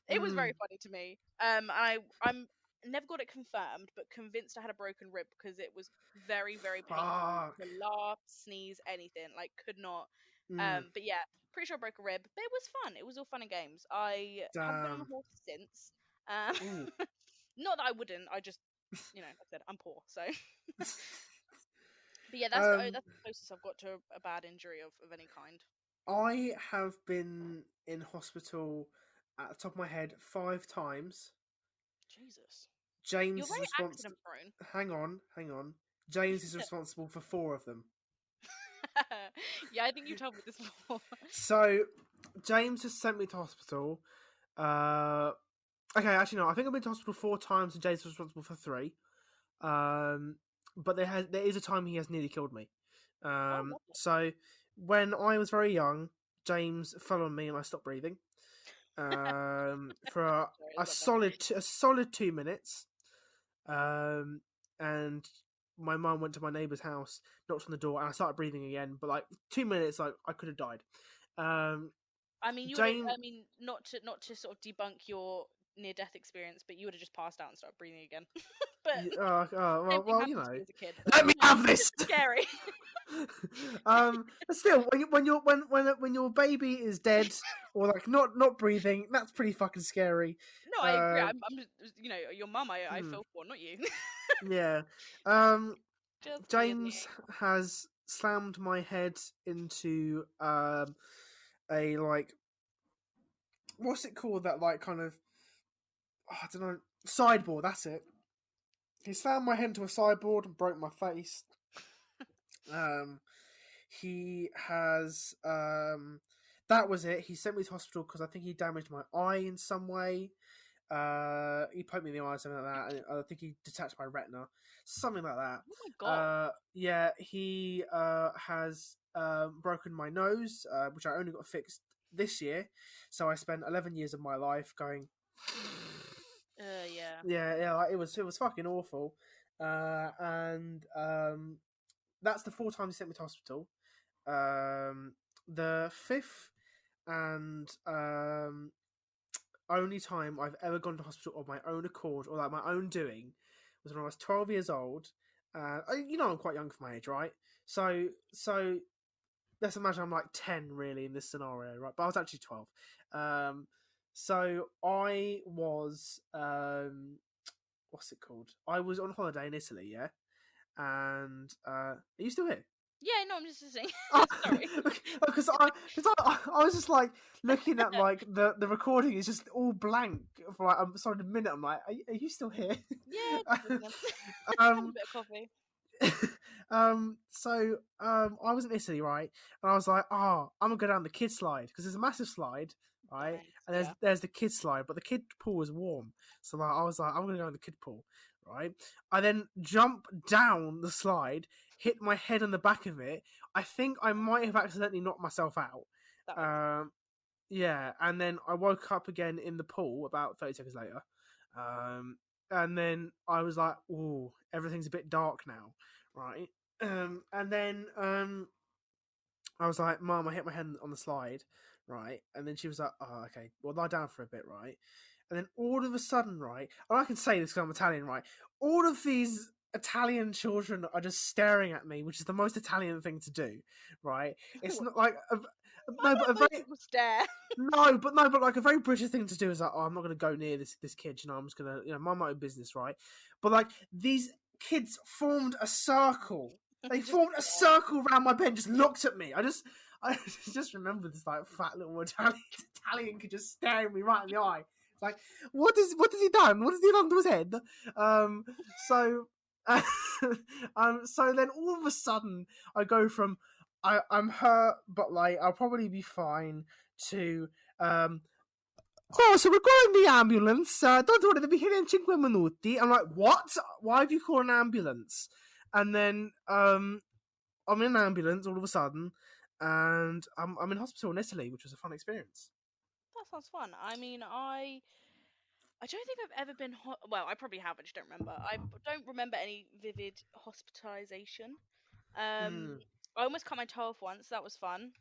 It was very Mm. funny to me. I'm never got it confirmed, but convinced I had a broken rib because it was very, very painful Fuck. to laugh, sneeze, anything. Like could not. Mm. But yeah, pretty sure I broke a rib. But it was fun. It was all fun and games. I haven't been on a Damn. horse since. Um, Ooh. not that I wouldn't. I just, like I said, I'm poor. So, but yeah, um, that's the closest I've got to a bad injury of any kind. I have been in hospital at the top of my head 5 times. Jesus, you're James is very responsible. accident prone. Hang on, hang on. James is responsible for 4 of them. Yeah, I think you told me this before. So James has sent me to hospital. Uh, okay, actually no. I think I've been to hospital 4 times, and James was responsible for 3. Um, but there is a time he has nearly killed me. Oh, lovely. So when I was very young, James fell on me and I stopped breathing. For Sorry, a it's not bad. solid 2 minutes. And my mum went to my neighbour's house, knocked on the door, and I started breathing again. But like 2 minutes, like I could have died. I mean, you would have. Jane, I mean, not to sort of debunk your near death experience, but you would have just passed out and started breathing again. But same thing well, happened to me as a kid. But let me have this. scary. But still, when your baby is dead or like not breathing, that's pretty fucking scary. No, I agree. Uh, I'm just, your mum. I hmm, feel for, not you. yeah. Um, Just kidding. James has slammed my head into a like what's it called, that like kind of, I don't know, sideboard. That's it. He slammed my head into a sideboard and broke my face. Um, he has that was it. He sent me to hospital because I think he damaged my eye in some way. He poked me in the eye, something like that, and I think he detached my retina, something like that. Oh my god. Yeah, he has broken my nose, which I only got fixed this year. So I spent 11 years of my life going. Yeah. Yeah, like, it was fucking awful. And that's the 4 times he sent me to hospital. The fifth and only time I've ever gone to hospital of my own accord or like my own doing was when I was 12 years old. I'm quite young for my age, right? So let's imagine I'm like 10 really in this scenario, right? But I was actually 12. So I was what's it called? I was on holiday in Italy, yeah. And are you still here? Yeah, no, I'm just listening. Oh, Sorry. I was just like looking at like the recording is just all blank for like I'm sorry, a minute. I'm like, are you still here? Yeah, just listening. Have a um, bit of coffee. I was in Italy, right? And I was like, I'm gonna go down the kid slide because there's a massive slide, right? Nice. And there's Yeah. there's the kid slide, but the kid pool was warm, so like I was like, I'm gonna go in the kid pool, right? I then jump down the slide, hit my head on the back of it. I think I might have accidentally knocked myself out. That makes sense. Um, yeah, and then I woke up again in the pool about 30 seconds later. And then I was like, "Ooh, everything's a bit dark now, right?" And then I was like, "Mom, I hit my head on the slide, right?" And then she was like, "Oh, okay, well, lie down for a bit, right?" And then all of a sudden, right, and I can say this because I'm Italian, right? All of these Italian children are just staring at me, which is the most Italian thing to do, right? It's not like I no, feel but like a most very people stare. no, but like a very British thing to do is like, I'm not gonna go near this kid, I'm just gonna, mind my own business, right? But like these kids formed a circle. They Just formed a circle around my bed, just looked at me. I just remember this like fat little Italian kid just staring me right in the eye. It's like, what has he done? What has he done to his head? Um, so, so then all of a sudden I go from I'm hurt, but like I'll probably be fine. To so we're calling the ambulance. Don't worry, they'll be here in 5 minuti. I'm like, what? Why have you called an ambulance? And then I'm in an ambulance all of a sudden, and I'm in hospital in Italy, which was a fun experience. That sounds fun. I mean, I don't think I've ever been well, I probably have, I just don't remember. I don't remember any vivid hospitalization. Um, Mm. I almost cut my toe off once. That was fun.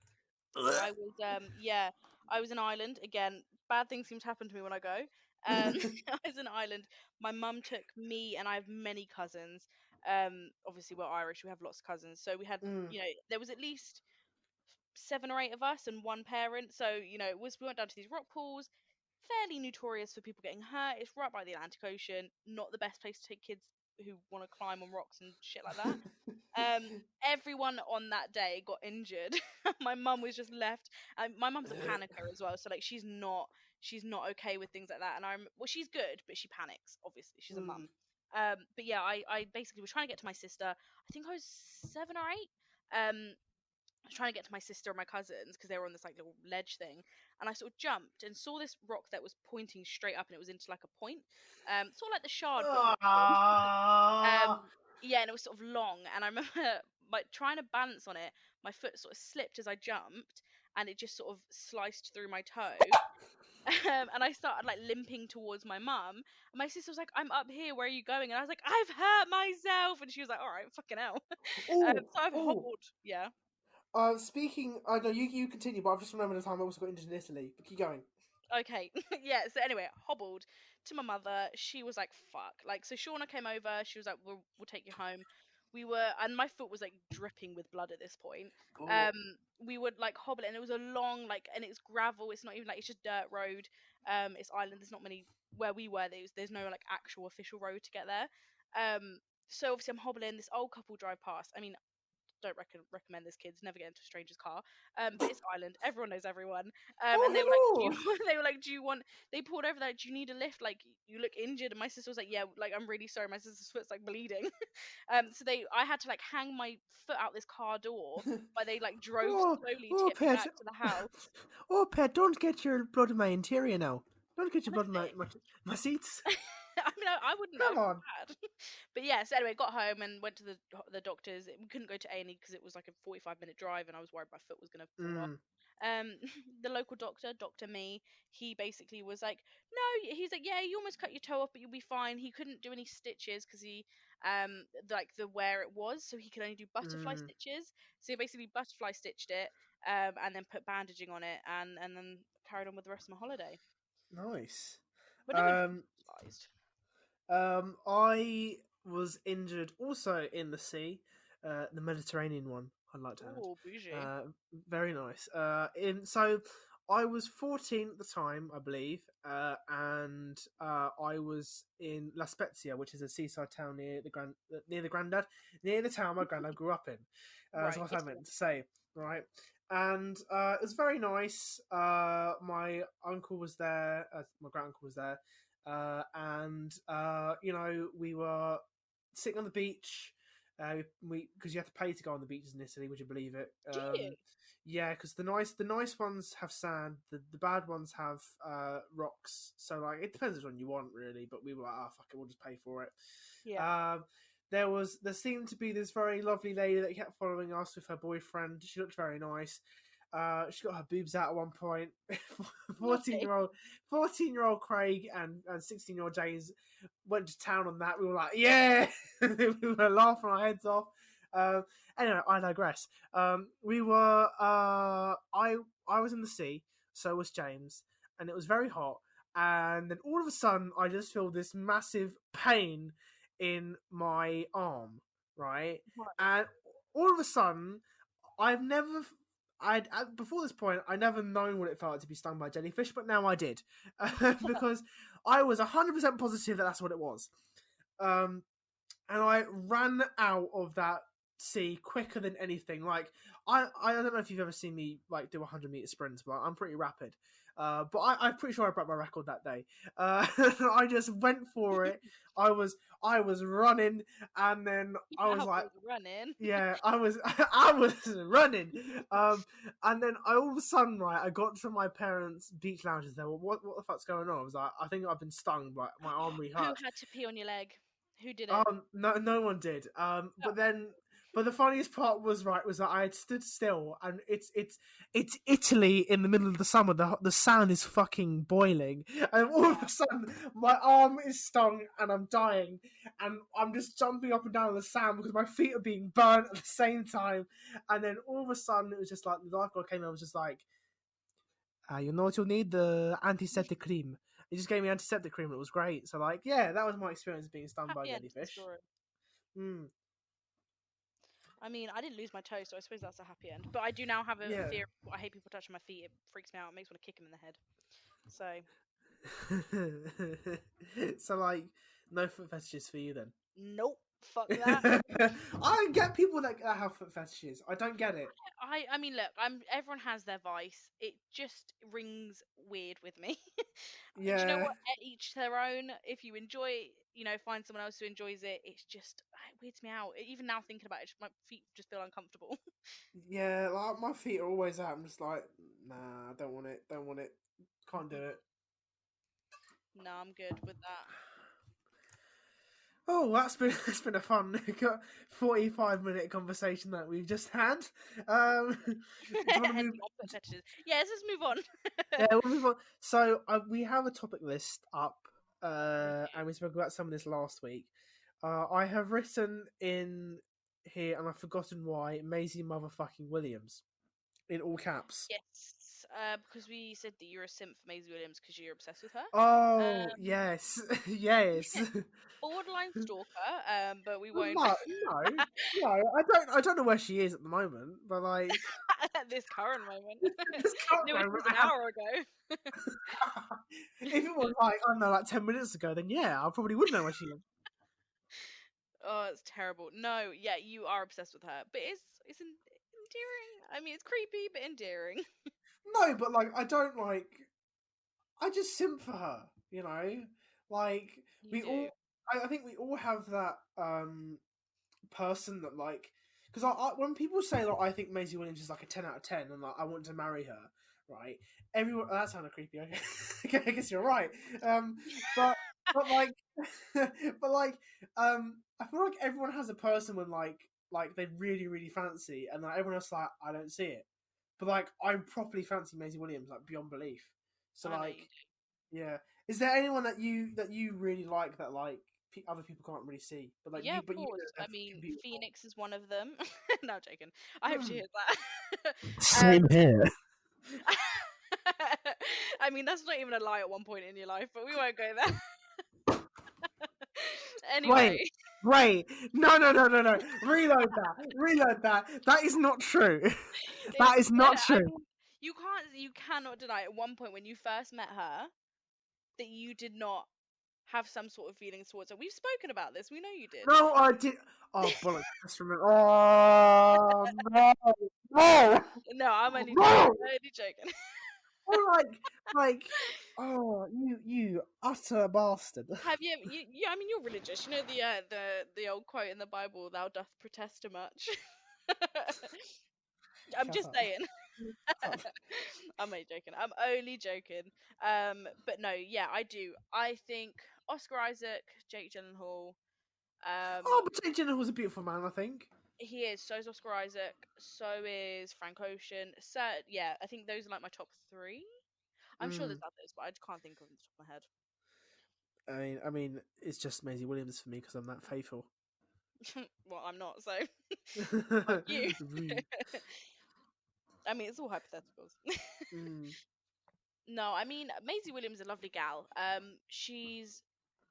I was yeah, I was in Ireland again. Bad things seem to happen to me when I go. I was in Ireland. My mum took me, and I have many cousins. Obviously we're Irish. We have lots of cousins, so we had, Mm. there was at least 7 or 8 of us and one parent. So we went down to these rock pools, fairly notorious for people getting hurt. It's right by the Atlantic Ocean. Not the best place to take kids who want to climb on rocks and shit like that. Everyone on that day got injured. My mum was just left. My mum's a panicker as well, so like she's not okay with things like that. And well, she's good, but she panics. Obviously, she's a Mm. mum. But yeah, I basically was trying to get to my sister. I think I was 7 or 8. I was trying to get to my sister and my cousins because they were on this like little ledge thing, and I sort of jumped and saw this rock that was pointing straight up, and it was into like a point, sort of like the Shard but Muslim. Um, Ah. yeah, and it was sort of long, and I remember like trying to balance on it. My foot sort of slipped as I jumped, and it just sort of sliced through my toe. And I started like limping towards my mum. And my sister was like, "I'm up here. Where are you going?" And I was like, "I've hurt myself." And she was like, "All right, fucking hell." Oh, So I've oh. hobbled. Yeah. Speaking, I know you continue, but I've just remembered the time I also got injured in Italy. But keep going. Okay. Yeah, so anyway, hobbled to my mother. She was like, fuck. Like, so Shauna came over. She was like, we'll take you home. And my foot was like dripping with blood at this point. Oh. Um, we would like hobble, and it was a long, like, and it's gravel. It's not even like, it's just dirt road. It's island. There's not many where we were. There's no like actual official road to get there. So obviously I'm hobbling. This old couple drive past. I mean, don't recommend this, kids never get into a stranger's car, but it's Ireland, everyone knows everyone. And they were like, do you Oh, they were like, do you want, they pulled over there, do you need a lift, like you look injured? And my sister was like, yeah, like I'm really sorry, my sister's foot's like bleeding. So I had to like hang my foot out this car door hello. while they like drove Oh, slowly to oh, get me pet. back to the house. Oh, pet, don't get your blood in my interior now. Don't get your blood in my seats. I mean, I wouldn't. I Come would feel on. bad. But yeah. So anyway, got home and went to the doctors. We couldn't go to A&E because it was like a 45-minute drive, and I was worried my foot was gonna fall off. Mm, Um, the local doctor, Doctor Me, he basically was like, no, he's like, yeah, you almost cut your toe off, but you'll be fine. He couldn't do any stitches because he, like the where it was, so he could only do butterfly mm, stitches. So he basically butterfly stitched it, and then put bandaging on it, and then carried on with the rest of my holiday. nice. But nothing Um, hospitalised. I was injured also in the sea, the Mediterranean one. I'd like to Ooh, bougie. add. Very nice. So I was 14 at the time, I believe, and I was in La Spezia, which is a seaside town near the granddad, near the town my granddad grew up in. So Right, what I Italy. meant to say, right? And it was very nice. My uncle was there. My grand uncle was there, and you know, we were sitting on the beach. We because you have to pay to go on the beaches in Italy, would you believe it? Do you? Yeah, because the nice ones have sand, the bad ones have rocks. So like it depends which one you want really. But we were like, oh fuck it, we'll just pay for it. Yeah. Um, there seemed to be this very lovely lady that kept following us with her boyfriend. She looked very nice. She got her boobs out at one point. 14 Okay. year old 14-year-old Craig and 16-year-old James went to town on that. We were like, yeah, we were laughing our heads off. Um, anyway, I digress. We were I was in the sea, so was James, and it was very hot. And then all of a sudden, I just feel this massive pain in my arm, right? Right. And all of a sudden, I've never before this point, I never known what it felt like to be stung by a jellyfish, but now I did because I was 100% positive that that's what it was. Um, and I ran out of that sea quicker than anything. Like I don't know if you've ever seen me like do 100-meter sprints, but I'm pretty rapid. But I'm pretty sure I broke my record that day. I just went for it. I was running, and then Keep I it was up like, while you're running. yeah, I was I was running. And then all of a sudden, right, I got to my parents' beach lounges. There, what the fuck's going on? I was like, I think I've been stung. Like my arm really Who hurts. had to pee on your leg? Who did it? No, no one did. Oh, But the funniest part was that I had stood still, and it's Italy in the middle of the summer. The sand is fucking boiling, and all of yeah. a sudden my arm is stung, and I'm dying, and I'm just jumping up and down on the sand because my feet are being burnt at the same time. And then all of a sudden it was just like the lifeguard came in and was just like, you know what you'll need? The antiseptic cream. He just gave me antiseptic cream and it was great. So like, yeah, that was my experience being stung by a Happy end to the jellyfish. story. Mm, I mean, I didn't lose my toe, so I suppose that's a happy end. But I do now have a yeah. fear. I hate people touching my feet. It freaks me out. It makes me want to kick them in the head. So So like, no foot fetishes for you then. nope. Fuck that. I don't get people that have foot fetishes. I don't get it. I mean, look. Everyone has their vice. It just rings weird with me. Do you know Yeah, what? Each their own. If you enjoy, find someone else who enjoys it. It's just it weirds me out. Even now thinking about it, my feet just feel uncomfortable. yeah. Like my feet are always out. I'm just like, nah, I don't want it. Don't want it. Can't do it. No, I'm good with that. Oh, it's been a fun 45-minute conversation that we've just had. Do you want to move? Ending on foot fetishes. Yes, let's move on. Yeah, we'll move on. So we have a topic list up, We and we spoke about some of this last week. I have written in here, and I've forgotten why, Maisie motherfucking Williams in all caps. Yes, because we said that you're a simp for Maisie Williams because you're obsessed with her. Oh yes, yes. Borderline stalker, but we No, won't. no. I don't know where she is at the moment, but like At this current moment. this can't No, go it was an around. hour ago. If it was like I don't know, like 10 minutes ago, then yeah, I probably would know where she is. Oh, it's terrible. No, yeah, you are obsessed with her, but it's endearing. I mean, it's creepy but endearing. No, but like I don't like. I just simp for her, you know. Like You we do. all, I think we all have that person that like, because when people say like I think Maisie Williams is like a 10 out of 10, and like I want to marry her, right? Everyone that sounded creepy. Okay, I guess you're right. But but like, but like, I feel like everyone has a person when like they really really fancy, and like everyone else like I don't see it. But like I properly fancy Maisie Williams like beyond belief. So I know you like, do. yeah, is there anyone that you really like that like other people can't really see, but like Yeah, you of but you course. know I have mean, compute? Phoenix is one of them. No, I'm joking. I hope she Hmm. hears that. Same here. I mean, that's not even a lie at one point in your life, but we won't go there. Wait, Anyway, wait, no, no, no, no, no. Reload that. Reload that. That is not true. That it's is not I true. mean, you cannot deny at one point when you first met her that you did not have some sort of feelings towards her. We've spoken about this. We know you did. No, I did. Oh bollocks! Just remember. Oh no, no, No, I'm only joking. no. I'm only joking. Oh, like, oh, you utter bastard. Have you, I mean, you're religious. You know the old quote in the Bible, "Thou doth protest too much." I'm Shut just up. saying. Shut up. I'm only joking. I'm only joking. But no, yeah, I do. I think Oscar Isaac, Jake Gyllenhaal. Oh, but Jake Gyllenhaal was a beautiful man. I think. He is. So is Oscar Isaac. So is Frank Ocean. So yeah, I think those are like my top three. I'm sure there's Mm. others, but I just can't think of them off the top of my head. I mean, it's just Maisie Williams for me because I'm that faithful. Well, I'm not, so fuck you. Rude. I mean, it's all hypotheticals. Mm. No, I mean Maisie Williams is a lovely gal. She's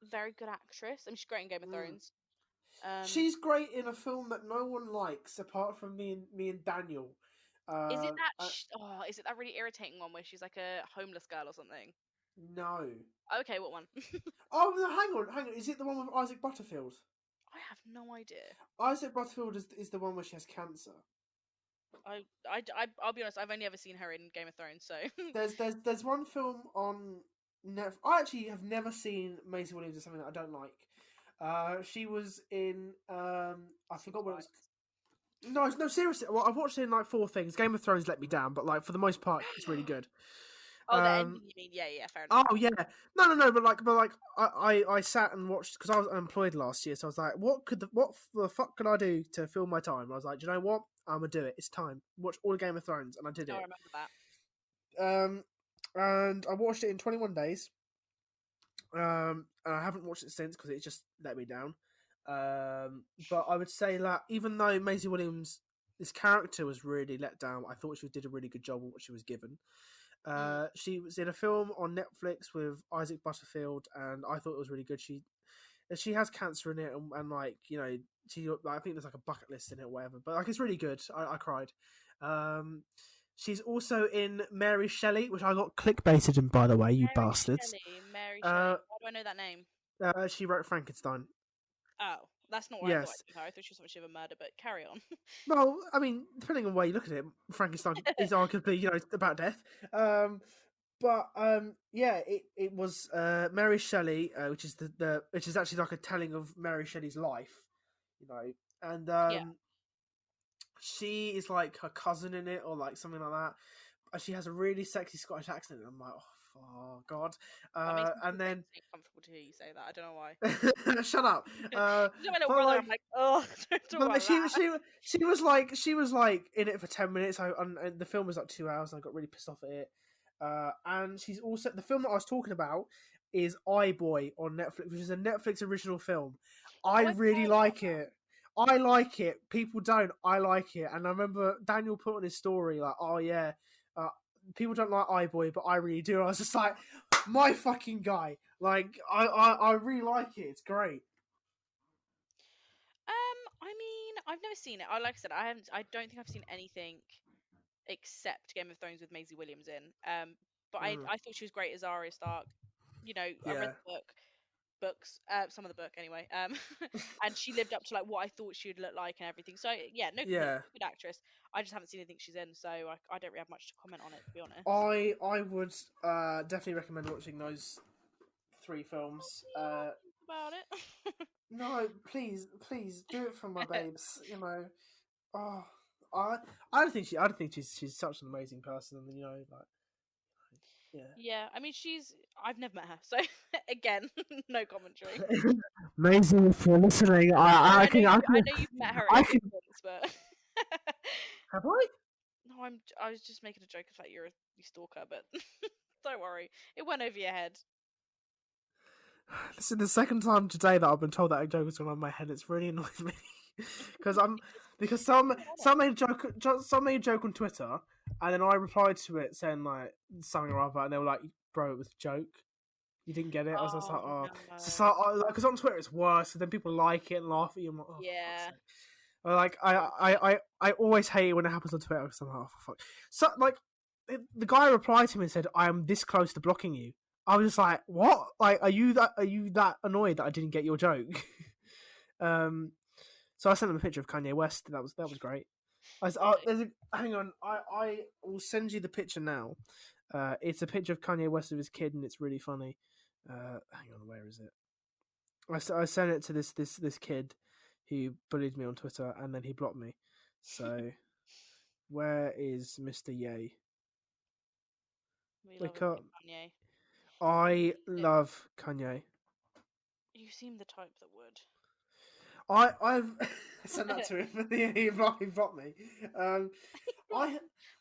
a very good actress. I mean, she's great in Game of Mm. Thrones. Um, She's great in a film that no one likes apart from me and Daniel. is it Uh, that? uh Is it that really irritating one where she's like a homeless girl or something? no. Okay, what one? Oh no, hang on. Is it the one with Isaac Butterfield? I have no idea. Isaac Butterfield is the one where she has cancer. I'll be honest. I've only ever seen her in Game of Thrones, so There's one film on Netflix. I actually have never seen Maisie Williams in something that I don't like. She was in I Civil forgot what it was. Rights. No, no, seriously. Well, I've watched it in like four things. Game of Thrones let me down, but like for the most part, it's really good. Oh, the Um, ending. You mean? Yeah, yeah. Fair enough. oh yeah, no, but like I sat and watched because I was unemployed last year, so I was like, what the fuck could I do to fill my time? And I was like, do you know what? I'm gonna do it. It's time. Watch all the Game of Thrones, and I did Oh, I it. remember that. Um, and I watched it in 21 days. And I haven't watched it since because it just let me down. But I would say that even though Maisie Williams, this character was really let down, I thought she did a really good job of what she was given. Mm, She was in a film on Netflix with Isaac Butterfield, and I thought it was really good. She has cancer in it, and like she I think there's like a bucket list in it, or whatever. But like it's really good. I cried. Um, she's also in Mary Shelley, which I got clickbaited in, by the way, you Mary bastards. Shelley. Mary Uh, Shelley. Why do I know that name? she wrote Frankenstein. Oh, that's not where I thought Yes. I knew her. I thought she was so much of a murder, but carry on. Well, I mean, depending on where you look at it, Frankenstein is arguably about death. But yeah, it was Mary Shelley, which is which is actually like a telling of Mary Shelley's life, and Yeah. she is like her cousin in it or like something like that. And she has a really sexy Scottish accent. And I'm like, oh God. That makes me And feel then really uncomfortable to hear you say that. I don't know why. shut up. She's got my little But brother. like, I'm like, oh, don't talk but like about that. she was like in it for 10 minutes. And the film was like 2 hours. And I got really pissed off at it. And she's also the film that I was talking about is I Boy on Netflix, which is a Netflix original film. I Oh, I've really heard about like it. I like it. People don't. I like it. And I remember Daniel put on his story like, "Oh yeah, uh, people don't like I Boy, but I really do." And I was just like, "My fucking guy!" Like, I really like it. It's great. I mean, I've never seen it. I like I said, I haven't. I don't think I've seen anything except Game of Thrones with Maisie Williams in. But Mm, I thought she was great as Arya Stark. You know, I read yeah, the books, some of the book anyway. And she lived up to like what I thought she would look like and everything. So yeah, no complaints. yeah. Good actress. I just haven't seen anything she's in, so I don't really have much to comment on it, to be honest. I would definitely recommend watching those three films. Yeah, think about it. No, please do it for my babes. Oh, I I don't think she's such an amazing person. Like Yeah. Yeah, I mean, I've never met her, so again, no commentary. Amazing if you're listening. I mean, I can, I I can, know you've met her at a I can. distance, but Have I? no, I was just making a joke of that you stalker, but don't worry, it went over your head. This is the second time today that I've been told that a joke has gone on my head. It's really annoying me because You're on it. some made a joke on Twitter, and then I replied to it saying like something or other, and they were like, "Bro, it was a joke. You didn't get it." I was just like, Oh "Oh," so no. because on Twitter it's worse. So then people like it and laugh at you. I'm like, "Oh, for fuck's Yeah. sake!" Like I always hate it when it happens on Twitter because I'm like, "Oh, for fuck." So like the guy replied to me and said, "I am this close to blocking you." I was just like, "What? Like, are you that annoyed that I didn't get your joke?" um, so I sent him a picture of Kanye West. That was great. Hang on, I will send you the picture now. It's a picture of Kanye West with his kid, and it's really funny. Hang on, where is it? I sent it to this kid who bullied me on Twitter, and then he blocked me. So where is Mr. Ye? We love a Wake bit of up! Kanye. I love Kanye. You seem the type that would. I've sent that to him. He blocked me. Um, I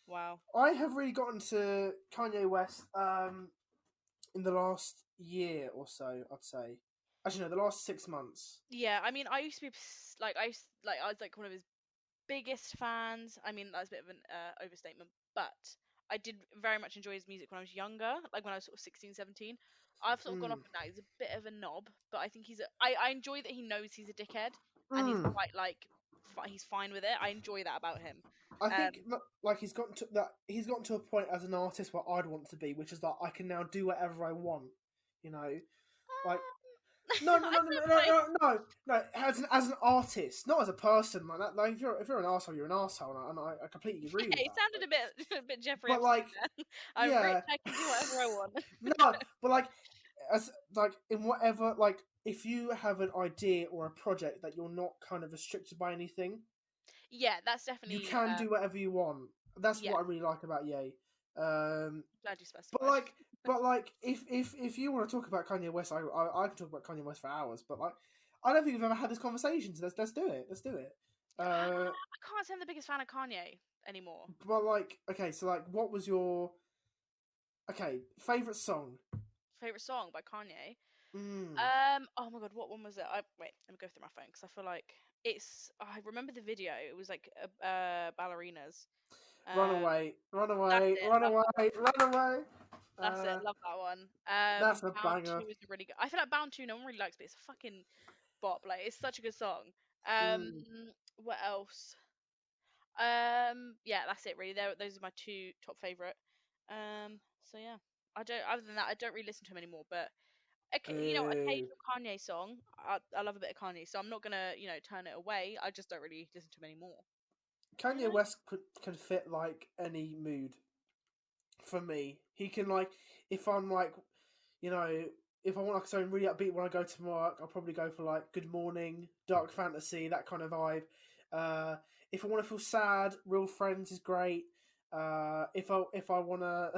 Wow. I have really gotten to Kanye West in the last year or so. I'd say. Actually, no, the last 6 months. Yeah, I mean, I used to be I was like one of his biggest fans. I mean, that's a bit of an overstatement, but I did very much enjoy his music when I was younger, like when I was sort of 16, 17. I've sort of gone off Mm. it now. He's a bit of a knob, but I think I enjoy that he knows he's a dickhead and he's Mm. quite like he's fine with it. I enjoy that about him. I Um, think like he's gotten to a point as an artist where I'd want to be, which is that I can now do whatever I want. You know, like no, no, I no, no, no, don't know. no, no, no. As an artist, not as a person, man. Like if you're an asshole, you're an asshole, and I completely agree with It that. sounded a bit a bit Jeffrey But Epstein like, there. I'm rich. yeah, I can do whatever I want. no, but like, as like in whatever, like if you have an idea or a project that you're not kind of restricted by anything, Yeah, that's you definitely can do whatever you want. That's yeah. what I really like about Ye. Um, Glad you but specified. like, if you want to talk about Kanye West, I can talk about Kanye West for hours. But like, I don't think we've ever had this conversation. So let's do it. Let's do it. Uh, I can't say I'm the biggest fan of Kanye anymore. but like, okay, so like, what was your favorite song? Favorite song by Kanye. Mm. Oh my god, what one was it? Wait, let me go through my phone because I feel like I remember the video. It was like ballerinas. Um, Run that's away, it. run Love away, that one. run away. That's it. Uh, Love that one. that's a Bound banger. 2 is a really good. I feel like Bound 2 no one really likes, but it's a fucking bop. Like it's such a good song. Mm. What else? Yeah, that's it really. Those are my two top favorite. So yeah, I don't. Other than that, I don't really listen to him anymore. But okay, Uh, occasional Kanye song. I love a bit of Kanye, so I'm not gonna turn it away. I just don't really listen to him anymore. You Kanye know? West can fit like any mood. For me, he can like if I'm like, you know, if I want like something really upbeat when I go to work, I'll probably go for like Good Morning, Dark Fantasy, that kind of vibe. Uh, if I want to feel sad, Real Friends is great. If I want to,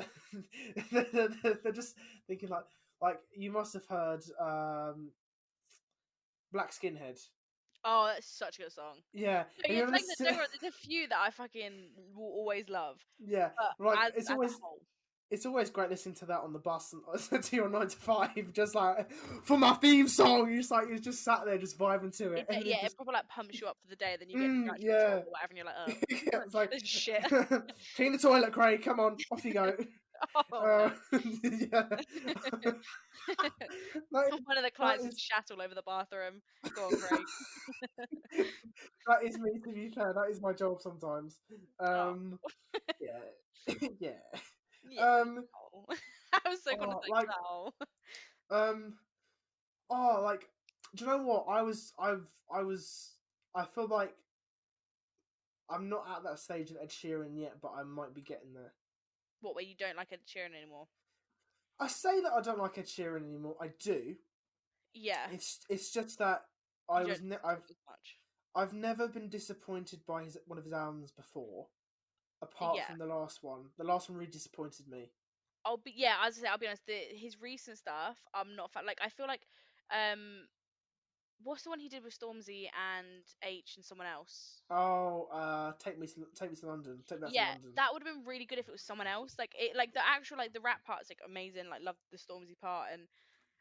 they're just thinking like you must have heard Black Skinhead. Oh, that's such a good song. Yeah, No, have yeah, you ever like listened don't to? get me wrong, there's a few that I fucking will always love, Yeah, but like as a whole, it's always great listening to that on the bus and to your 9 to 5, just like for my theme song. You're just sat there just vibing to it, and then it just probably like pumps you up for the day. Then you get into your actual job yeah, or whatever, and you're like, oh, yeah. It's like this is shit. clean the toilet, Craig. Come on, off you go. Oh no. Yeah, that, One of the that clients has is shat all over the bathroom. Go on, Craig. that is me. To be fair, that is my job sometimes. Oh, Yeah, yeah. yeah. Um, Oh. I was so gonna oh, say like oh. um. Oh, like, do you know what? I feel like I'm not at that stage of Ed Sheeran yet, but I might be getting there. What, where you don't like Ed Sheeran anymore? I say that I don't like Ed Sheeran anymore. I do. Yeah, It's just that you I don't was listen to him as much. I've never been disappointed by his one of his albums before, apart Yeah. from the last one. The last one really disappointed me. I'll be honest. His recent stuff, I'm not a fan. Like I feel like, um, what's the one he did with Stormzy and H and someone else? Oh, take me to London. Take me back to Yeah, London. that would have been really good if it was someone else. Like it, like the actual like the rap part's like amazing. Like love the Stormzy part and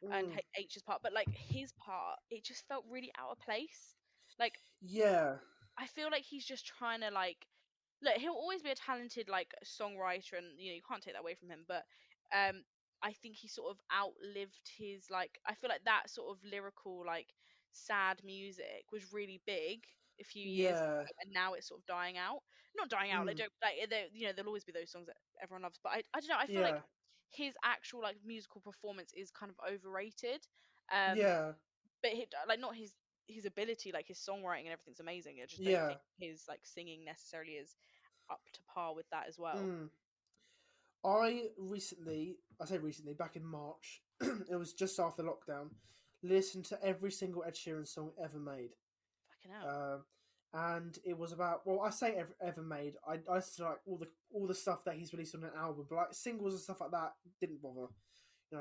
Mm, H's part, but like his part, it just felt really out of place. Like yeah, I feel like he's just trying to like look. He'll always be a talented like songwriter, and you can't take that away from him. But um, I think he sort of outlived his like. I feel like that sort of lyrical like sad music was really big a few years yeah, ago, and now it's sort of dying out. Not dying out. Like mm, don't like there'll always be those songs that everyone loves. But I don't know. I feel like yeah, his actual like musical performance is kind of overrated. Um, yeah, but like not his ability, like his songwriting and everything's amazing. I just don't yeah. think his like singing necessarily is up to par with that as well. Mm. I say recently, back in March, it was just after lockdown, listened to every single Ed Sheeran song ever made. Fucking hell. Um, and it was about, well, I say ever made. I listened to like all the stuff that he's released on an album, but like singles and stuff like that didn't bother.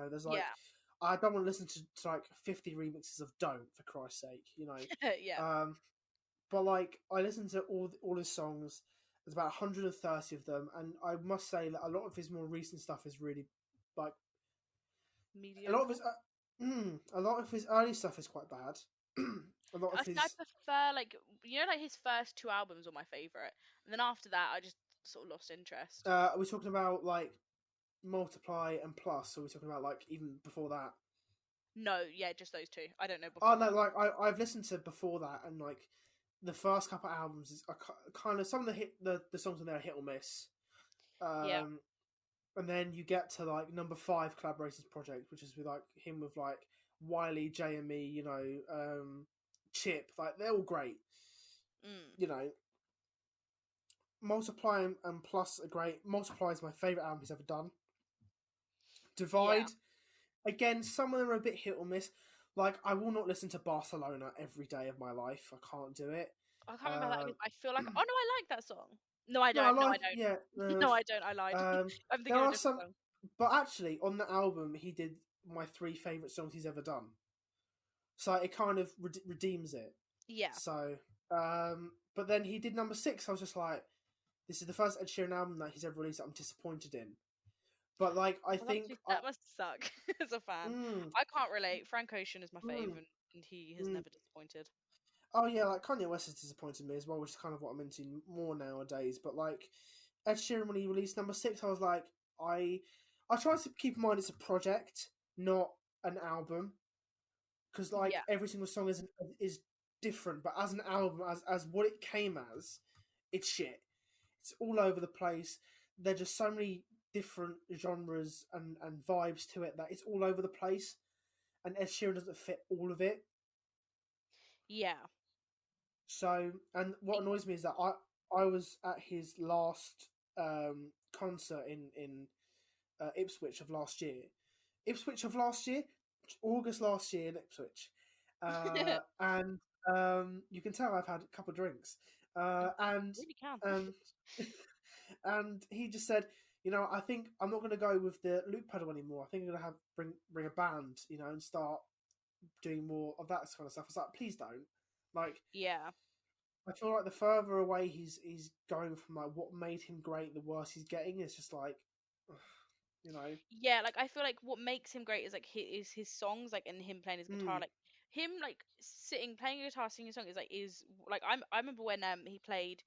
There's like, Yeah. I don't want to listen to like 50 remixes of Don't, for Christ's sake. Yeah. But like I listened to all his songs. There's about 130 of them, and I must say that a lot of his more recent stuff is really like a lot of Mediocre. his a lot of his early stuff is quite bad. A lot of I his prefer like like his first two albums were my favorite, and then after that I just sort of lost interest. are we talking about like Multiply and Plus, or are we talking about like even before that? No, yeah, just those two. I don't know Oh before no, that. like I've listened to before that, and like the first couple of albums are kind of some of the songs on there are hit or miss. Yeah. Um, and then you get to like number 5 collaborations project, which is with like him with like Wiley, JME, Chip, like they're all great. Mm. You know, Multiply and Plus are great. Multiply is my favorite album he's ever done. Yeah. Divide, again, some of them are a bit hit or miss. Like I will not listen to Barcelona every day of my life. I can't do it. I can't remember that. Um, I feel like oh no, I like that song. No, I no, I don't. No, I like don't. yeah. No, I don't. I lied. I'm There thinking of a are different some, song. but actually on the album he did my 3 favorite songs he's ever done. So it kind of redeems it. Yeah. So, but then he did number 6. I was just like, this is the first Ed Sheeran album that he's ever released that I'm disappointed in. But like, I Well, think that must suck as a fan. mm, I can't relate. Frank Ocean is my fave, mm, and he has mm. never disappointed. Oh yeah, like Kanye West has disappointed me as well, which is kind of what I'm into more nowadays. But like Ed Sheeran, when he released number 6, I was like, I I try to keep in mind it's a project, not an album, because like Yeah, every single song is different. But as an album, as what it came as, it's shit. It's all over the place. There's just so many different genres and vibes to it that it's all over the place. And Ed Sheeran doesn't fit all of it. yeah, So, and what annoys me is that I was at his last concert in Ipswich of last year. Ipswich of last year, August last year in Ipswich, and you can tell I've had a couple of drinks, you and really can. um, and he just said, I think I'm not going to go with the loop pedal anymore. I think I'm going to have bring a band, and start doing more of that kind of stuff. I was like, please don't. Like, Yeah, I feel like the further away he's going from like what made him great, the worse he's getting. It's just like, you know, yeah. Like I feel like what makes him great is like his songs, like and him playing his guitar, mm, like him like sitting playing a guitar, singing a song is like I remember when he played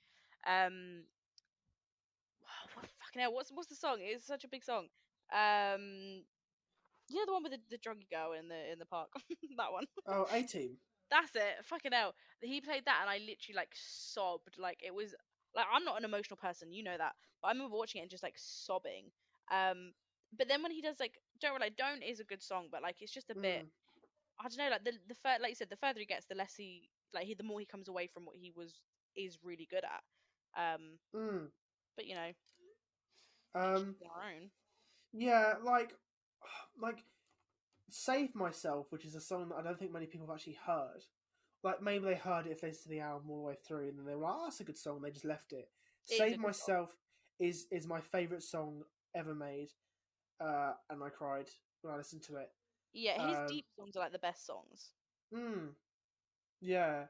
um what fucking hell what's the song? It's such a big song. Um, the one with the druggy girl in the park. That one. oh, A-Team. That's it. Fucking hell. He played that and I literally like sobbed. Like it was like I'm not an emotional person, you know that. But I remember watching it and just like sobbing. Um but then when he does like Don't Really Don't is a good song, but like it's just a bit Mm, I don't know, like like you said, the further he gets, the less the more he comes away from what he was is really good at. Um mm. but each Um, to their own. yeah, like Save Myself, which is a song that I don't think many people have actually heard. Like maybe they heard it if they listened to the album all the way through, and then they were like, "Oh, that's a good song." And they just left it. It is Save a good song. Myself is my favorite song ever made. and I cried when I listened to it. Yeah, his Um, deep songs are like the best songs. mm, yeah,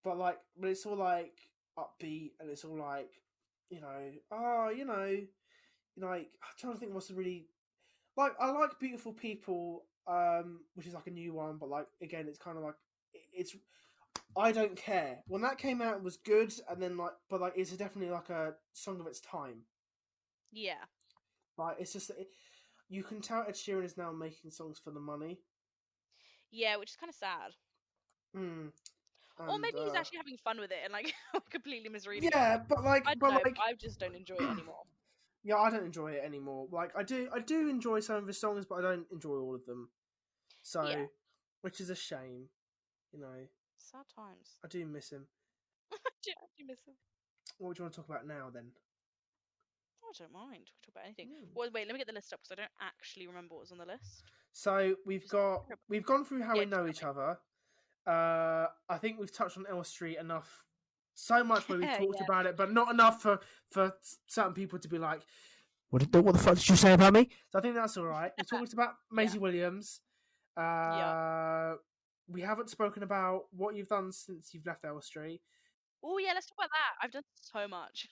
but like, but it's all like upbeat, and it's all like, like I'm trying to think what's the really like. I like Beautiful People, which is like a new one, but like again, it's kind of like it's. I don't care when that came out. It was good, and then like, but like, it's definitely like a song of its time. Yeah. Like, it's just you can tell Ed Sheeran is now making songs for the money. Yeah, which is kind of sad. Mm, Or and maybe he's actually having fun with it and like completely misreading it. yeah, but like, I don't know, but I just don't enjoy it anymore. yeah, I don't enjoy it anymore. Like, I do enjoy some of his songs, but I don't enjoy all of them. Yeah. So, which is a shame. You know, Sad times. I do miss him. I do miss him. What would you want to talk about now then? Oh, I don't mind. We can talk about anything. Hmm. Well, wait, let me get the list up because I don't actually remember what was on the list. So Which is terrible. we've gone through how Yeah, we just know tell each other. I think we've touched on Elm Street enough, so much where we've me. talked Yeah, about it, but not enough for certain people to be like, what the fuck did you say about me? So I think that's all right. We talked about yeah, Maisie Williams. yeah. Uh, we haven't spoken about what you've done since you've left Elm Street. Oh, yeah, let's talk about that. I've done so much.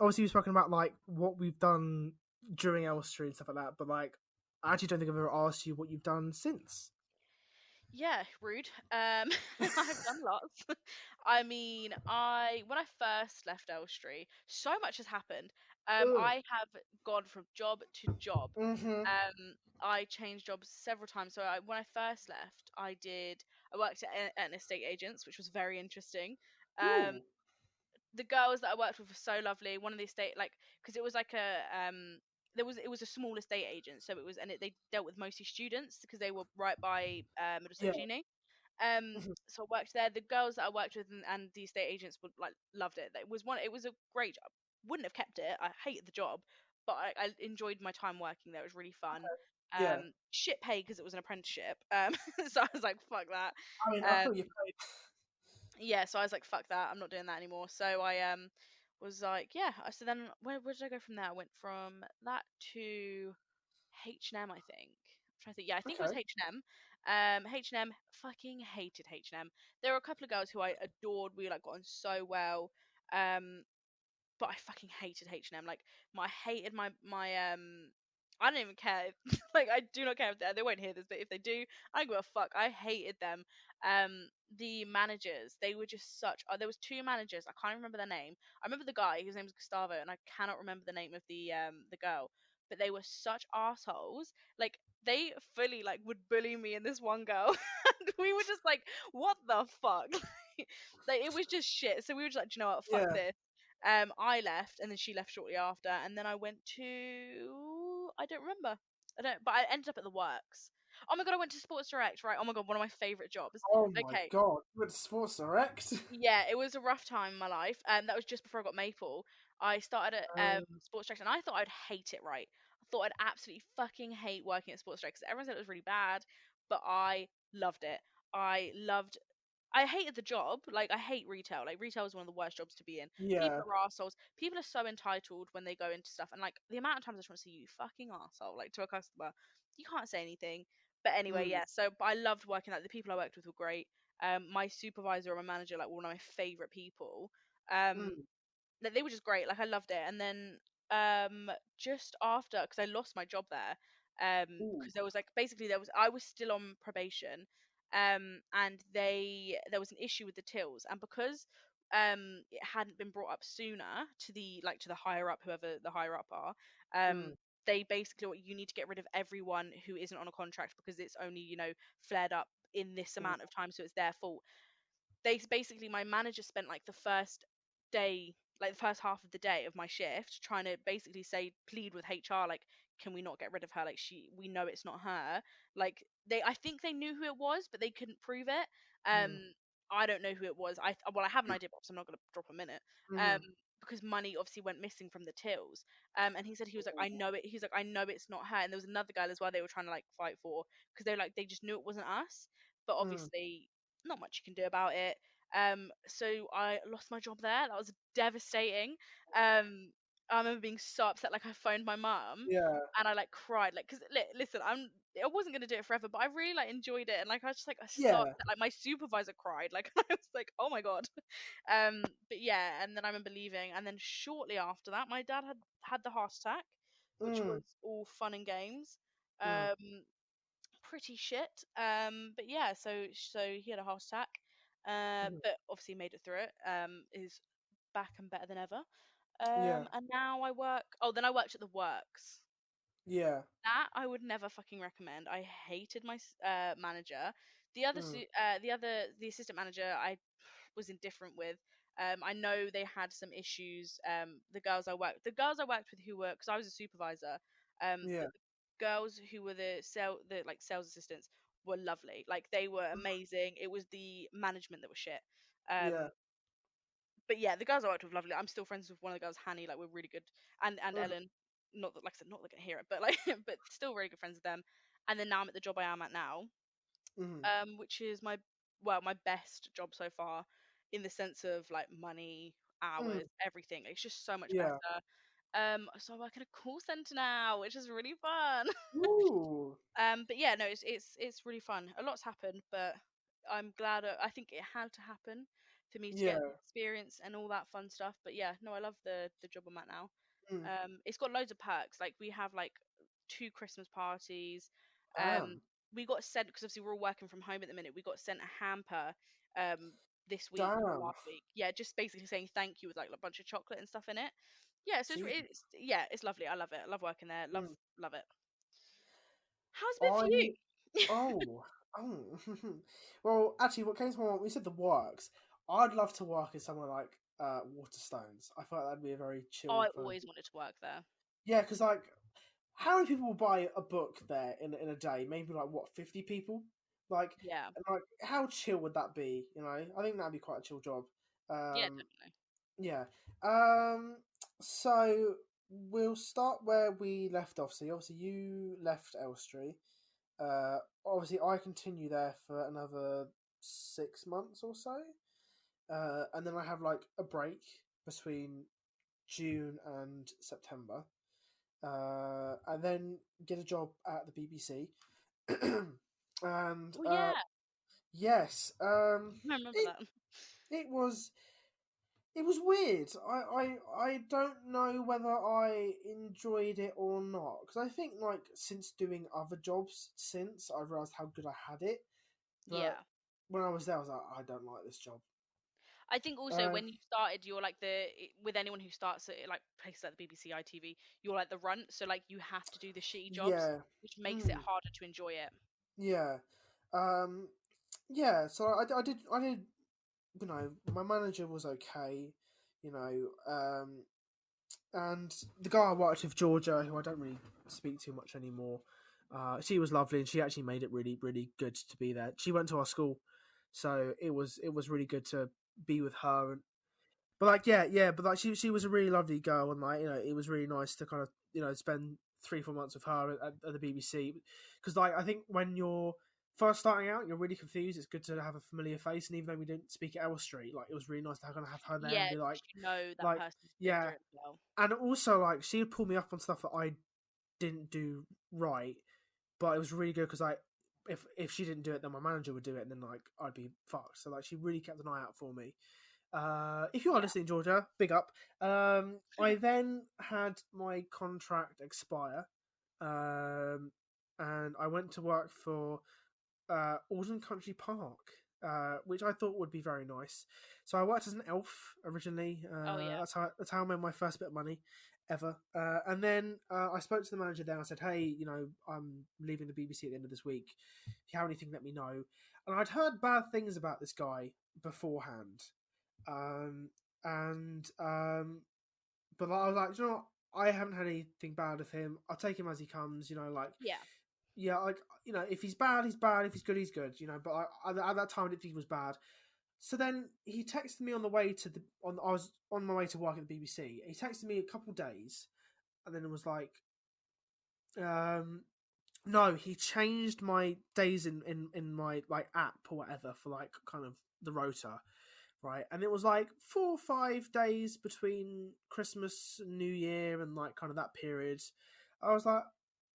Obviously, we've spoken about like what we've done during Elm Street and stuff like that. But like, I actually don't think I've ever asked you what you've done since. Yeah, rude. I've done lots. I mean, I when I first left Elstree, so much has happened. Ugh. I have gone from job to job. Mm-hmm. I changed jobs several times. So when I first left, I worked at an estate agents, which was very interesting. Um, Ooh. the girls that I worked with were so lovely. One of the estate like because it was like it was a small estate agent, so they dealt with mostly students because they were right by Yeah. Middlesex Uni. Mhm. So I worked there. The girls that I worked with and the estate agents would like loved it. It was a great job. Wouldn't have kept it. I hated the job, but I enjoyed my time working there. It was really fun. Yeah. Shit pay because it was an apprenticeship. So I was like, fuck that. I mean, I Um, thought you paid. yeah, so I was like, fuck that. I'm not doing that anymore. So I was like, yeah. So then where did I go from there? I went from that to H&M, I think. I'm trying to think. Yeah, I think it was Okay. H&M. H&M, fucking hated H&M. There were a couple of girls who I adored. We like got on so well. Um, but I fucking hated H&M. Like, I hated my. I don't even care. Like, I do not care if they won't hear this, but if they do, I don't give a fuck. I hated them. The managers, they were just such. There was two managers. I can't remember their name. I remember the guy. His name was Gustavo, and I cannot remember the name of the girl. But they were such assholes. Like, they fully like would bully me and this one girl, and we were just like, what the fuck? Like, it was just shit. So we were just like, "Do you know what? Fuck Yeah. this." I left, and then she left shortly after, and then I went to I don't remember. I don't, but I ended up at the works. Oh my god, I went to Sports Direct, right? Oh my god, one of my favorite jobs. Oh my Okay, god. You went to Sports Direct. yeah, it was a rough time in my life. That was just before I got Maple. I started at Sports Direct, and I thought I'd hate it. Right, I thought I'd absolutely fucking hate working at Sports Direct because everyone said it was really bad, but I loved it. I loved I hated the job. Like, I hate retail. Like, retail is one of the worst jobs to be in. Yeah. People are assholes. People are so entitled when they go into stuff. And, like, the amount of times I just want to say, you fucking arsehole, like, to a customer, you can't say anything. But anyway, Mm. yeah. So, but I loved working. Like, the people I worked with were great. My supervisor or my manager, like, were one of my favorite people. Um, Mm. they were just great. Like, I loved it. And then just after, because I lost my job there, Ooh. because there was like basically I was still on probation, and there was an issue with the tills, and because it hadn't been brought up sooner to the higher up, whoever the higher up are, um. Mm. They basically you need to get rid of everyone who isn't on a contract because it's only flared up in this Mm. amount of time, so it's their fault. They basically My manager spent like the first day, like the first half of the day of my shift, trying to basically plead with HR, like, can we not get rid of her? Like, we know it's not her. Like, I think they knew who it was, but they couldn't prove it. Mm. I don't know who it was. I have an idea, but I'm not gonna drop a minute. Um, Mm. because money obviously went missing from the tills. And he said he was like, I know it. He's like, I know it's not her. And there was another guy as well. They were trying to like fight for because they just knew it wasn't us. But Mm. obviously, not much you can do about it. So I lost my job there. That was devastating. Um, I remember being so upset. Like I phoned my mum Yeah. and I like cried. Like, cause listen, I wasn't gonna do it forever, but I really like enjoyed it. And like I was just like I was so Yeah. upset. Like my supervisor cried. Like I was like, oh my god. But yeah, and then I remember leaving, and then shortly after that, my dad had the heart attack, which Mm. was all fun and games. Mm. Um, Pretty shit. But yeah, so he had a heart attack. Mhm. But obviously made it through it. Is back and better than ever. Yeah. And now I work. Oh, then I worked at the works. Yeah. That I would never fucking recommend. I hated my manager. Mm. The assistant manager I was indifferent with. I know they had some issues. The girls I worked with who were, because I was a supervisor. Yeah. The girls who were the like sales assistants were lovely. Like they were amazing. It was the management that was shit. Yeah. Um, but yeah, the girls I worked with were lovely. I'm still friends with one of the girls, Hanny. Like we're really good, and Mm. Ellen. Not that, like I said, not that I can hear it, but like, but still really good friends with them. And then now I'm at the job I am at now, Mm. which is my best job so far, in the sense of like money, Mm. hours, everything. It's just so much Yeah. better. So I work in a call center now, which is really fun. Ooh. But yeah, no, it's really fun. A lot's happened, but I'm glad. I think it had to happen for me to get the Yeah. experience and all that fun stuff. But yeah, no, I love the job I'm at now. Mm. It's got loads of perks. Like we have like 2 Christmas parties. Damn. We got sent, because obviously we're all working from home at the minute. We got sent a hamper this week or Damn. last week. Yeah, just basically saying thank you with like a bunch of chocolate and stuff in it. Yeah, so Jesus. it's lovely. I love it. I love working there. Mm. Love it. How's it been for I you? oh oh. Well, actually, what came to my mind, we said the works. I'd love to work in somewhere like Waterstones. I thought that'd be a very Oh, chill I kind of. always wanted to work there. Yeah, because like, how many people will buy a book there in a day? Maybe like what, 50 people? Like, Yeah. and like, how chill would that be? I think that'd be quite a chill job. Yeah, Um, definitely. yeah. Um, so we'll start where we left off. So obviously you left Elstree. Obviously I continue there for another 6 months or so. And then I have like a break between June and September. And then get a job at the BBC. And Oh yeah, yes, I remember it that. it was it was weird. I don't know whether I enjoyed it or not, because I think like since doing other jobs since, I realized how good I had it. But Yeah. when I was there, I was like, I don't like this job. I think also Uh, when you started, you're like with anyone who starts at like places like the BBC, ITV, you're like the runt, so like you have to do the shitty jobs, yeah, which makes it mm, harder to enjoy it. yeah, um, yeah. So I did. My manager was okay. You know, and the guy I worked with, Georgia, who I don't really speak too much anymore, she was lovely, and she actually made it really, really good to be there. She went to our school, so it was really good to be with her. And but like yeah, but like she was a really lovely girl, and like it was really nice to kind of spend 3-4 months with her at the BBC, because like I think when you're first starting out, you're really confused. It's good to have a familiar face, and even though we didn't speak at Elstree, like it was really nice to kind of have her there and Yeah, be because you know that like person's been yeah, through it as well. and also like she would pull me up on stuff that I didn't do right, but it was really good because if she didn't do it, then my manager would do it, and then like I'd be fucked. So like she really kept an eye out for me. If you are Yeah. listening, Georgia, big up. I then had my contract expire, um, and I went to work for Alden Country Park, which I thought would be very nice. So I worked as an elf originally. Oh yeah. That's how I made my first bit of money ever. And then I spoke to the manager there. And I said, "Hey, I'm leaving the BBC at the end of this week. If you have anything, let me know." And I'd heard bad things about this guy beforehand. Um, and but I was like, you know what? I haven't had anything bad of him. I'll take him as he comes. Like Yeah. yeah, like if he's bad, he's bad. If he's good, he's good. But at that time, I didn't think he was bad. So then he texted me on the way to I was on my way to work at the BBC. He texted me a couple days, and then it was like, no, he changed my days in my like app or whatever for like kind of the rota. right? And it was like 4 or 5 days between Christmas and New Year and like kind of that period. I was like,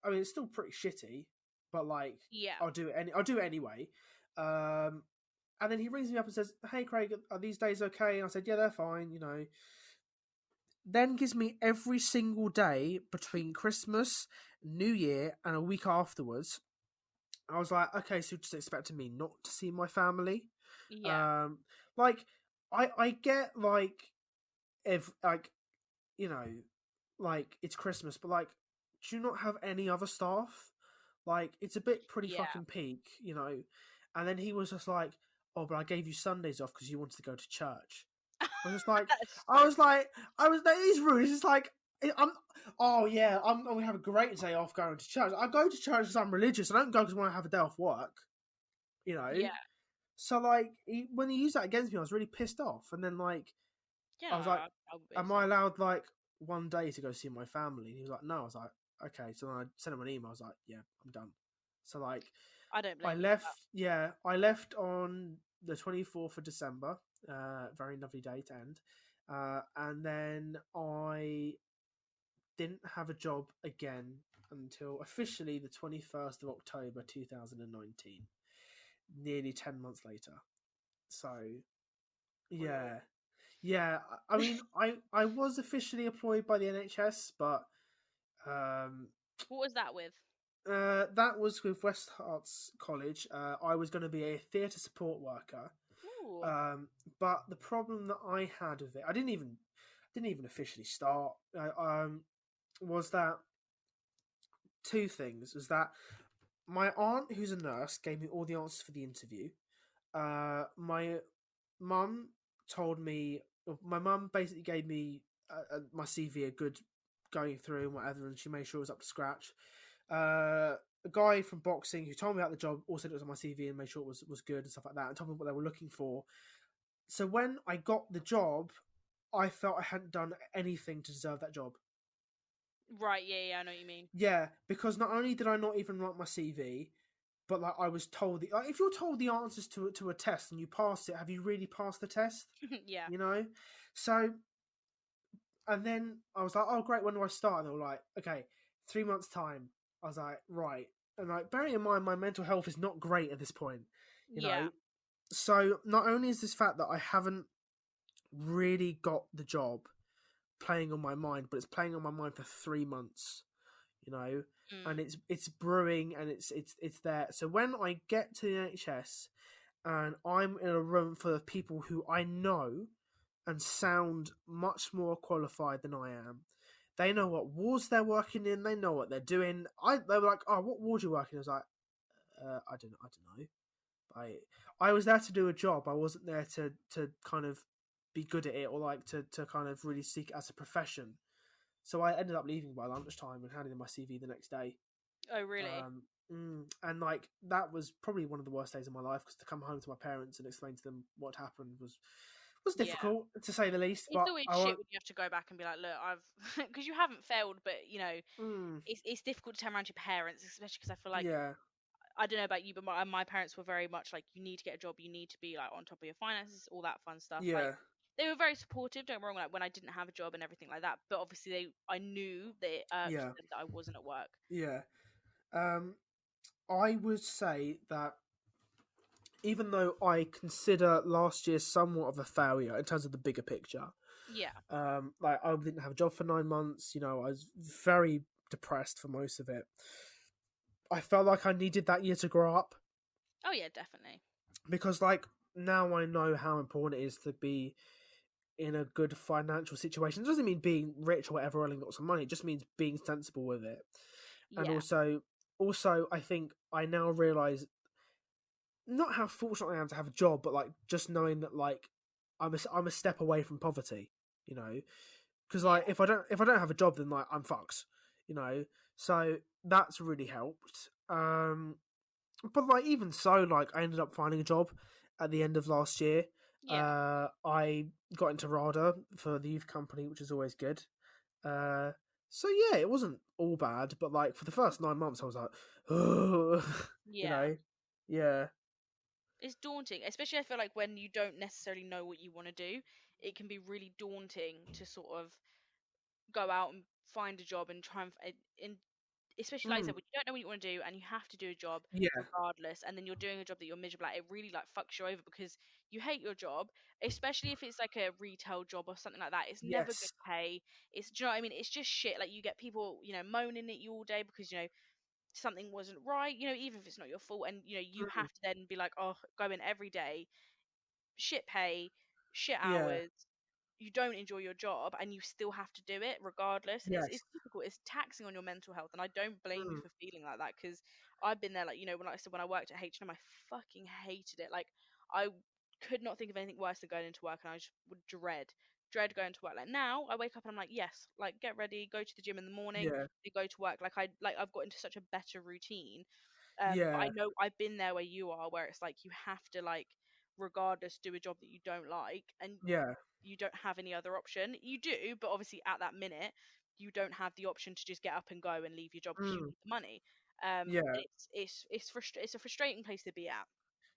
I mean, it's still pretty shitty, but like, Yeah. I'll do it anyway. Um, and then he rings me up and says, "Hey, Craig, are these days okay?" And I said, "Yeah, they're fine." You know. Then gives me every single day between Christmas, New Year, and a week afterwards. I was like, okay, so just expecting me not to see my family. Yeah. Um, like, I get like if like you know, like it's Christmas, but like, do you not have any other staff? Like, it's a bit pretty Yeah. fucking peak, you know. And then he was just like, "Oh, but I gave you Sundays off because you wanted to go to church." I was just like, That's so funny. that is rude. It's just like, I'm, oh yeah, I'm gonna have a great day off going to church. I go to church because I'm religious. I don't go because I want to have a day off work, you know. Yeah. So like, when he used that against me, I was really pissed off. And then like, Yeah, I no, was like, I would be the "Am I same. allowed like 1 day to go see my family?" And he was like, "No." I was like, "Okay." So then I sent him an email. I was like, "Yeah, I'm done." So like, I don't I blame you for left. Yeah, I left on the 24th of December. Very lovely day to end. And then I didn't have a job again until officially the 21st of October 2019. Nearly 10 months later. So that. Lord. yeah, yeah. I mean, I was officially employed by the NHS, but um, What was that with? that was with West Herts College. I was going to be a theatre support worker. Ooh. Um, but the problem that I had with it, I didn't even officially start. Was that two things? Was that my aunt, who's a nurse, gave me all the answers for the interview. My mum told me, my mum basically gave me my CV a good going through and whatever, and she made sure it was up to scratch. A guy from boxing who told me about the job also said it was on my CV and made sure it was good and stuff like that, and told me what they were looking for. So when I got the job, I felt I hadn't done anything to deserve that job. Right, yeah, yeah, I know what you mean. Yeah, because not only did I not even write my CV, but like I was told like, if you're told the answers to a test and you pass it, have you really passed the test? Yeah. You know. So and then I was like, oh great, when do I start? And they were like, okay, 3 months time. I was like, right. And like, bearing in mind my mental health is not great at this point, you Yeah. know. So not only is this fact that I haven't really got the job playing on my mind, but it's playing on my mind for 3 months, you know, and Mm. it's brewing and it's there. So when I get to the NHS and I'm in a room full of people who I know and sound much more qualified than I am. They know what wards they're working in. They know what they're doing. They were like, "Oh, what ward you working?" I was like, I don't know." I was there to do a job. I wasn't there to kind of be good at it or like to kind of really seek it as a profession. So I ended up leaving by lunchtime and handing in my CV the next day. Oh, really? Um, and like that was probably one of the worst days of my life because to come home to my parents and explain to them what happened was Yeah. difficult to say the least. It's But always I shit won't. when you have to go back and be like, look, I've because you haven't failed, but Mm, it's difficult to turn around to your parents, especially because I feel like yeah, I don't know about you, but my parents were very much like, you need to get a job, you need to be like on top of your finances, all that fun stuff. Like yeah, they were very supportive. Don't get me wrong, like when I didn't have a job and everything like that. But obviously I knew that it irked yeah, them that I wasn't at work. yeah. Um, I would say that even though I consider last year somewhat of a failure in terms of the bigger picture, Yeah. like I didn't have a job for 9 months. You know, I was very depressed for most of it. I felt like I needed that year to grow up Oh yeah, definitely. because, like, now I know how important it is to be in a good financial situation. It doesn't mean being rich or whatever, earning lots of money. It just means being sensible with it. And Yeah. also, I think I now realize not how fortunate I am to have a job, but like just knowing that like I'm a step away from poverty. You know, because Yeah. like if I don't have a job, then like I'm fucked. You know, so that's really helped. But like even so, like I ended up finding a job at the end of last year. Yeah. I got into RADA for the youth company, which is always good. Uh, so yeah, it wasn't all bad, but like for the first 9 months, I was like, oh, you Yeah. know, yeah, It's daunting, especially I feel like when you don't necessarily know what you want to do, it can be really daunting to sort of go out and find a job and try and especially like I Mm, said, when you don't know what you want to do and you have to do a job yeah. regardless, and then you're doing a job that you're miserable at, it really like fucks you over because you hate your job, especially if it's like a retail job or something like that. It's never good Yes. pay. It's, do you know what I mean? It's just shit. Like you get people, moaning at you all day because something wasn't right. Even if it's not your fault, and you Mm, have to then be like, oh, go in every day, shit pay, shit yeah. hours, you don't enjoy your job and you still have to do it regardless, and it's Yes. difficult, it's taxing on your mental health, and I don't blame you Mm, for feeling like that because I've been there, like when I said when I worked at H&M, I fucking hated it. Like I could not think of anything worse than going into work, and I just would dread going to work. Like now I wake up and I'm like, yes, like get ready, go to the gym in the morning, yeah. you go to work. I've got into such a better routine. But I Yeah. know I've been there where you are, where it's like you have to, like, regardless, do a job that you don't like, and Yeah. you don't have any other option. You do, but obviously at that minute, you don't have the option to just get up and go and leave your job because you Mm, need the money. yeah. And it's a frustrating place to be at.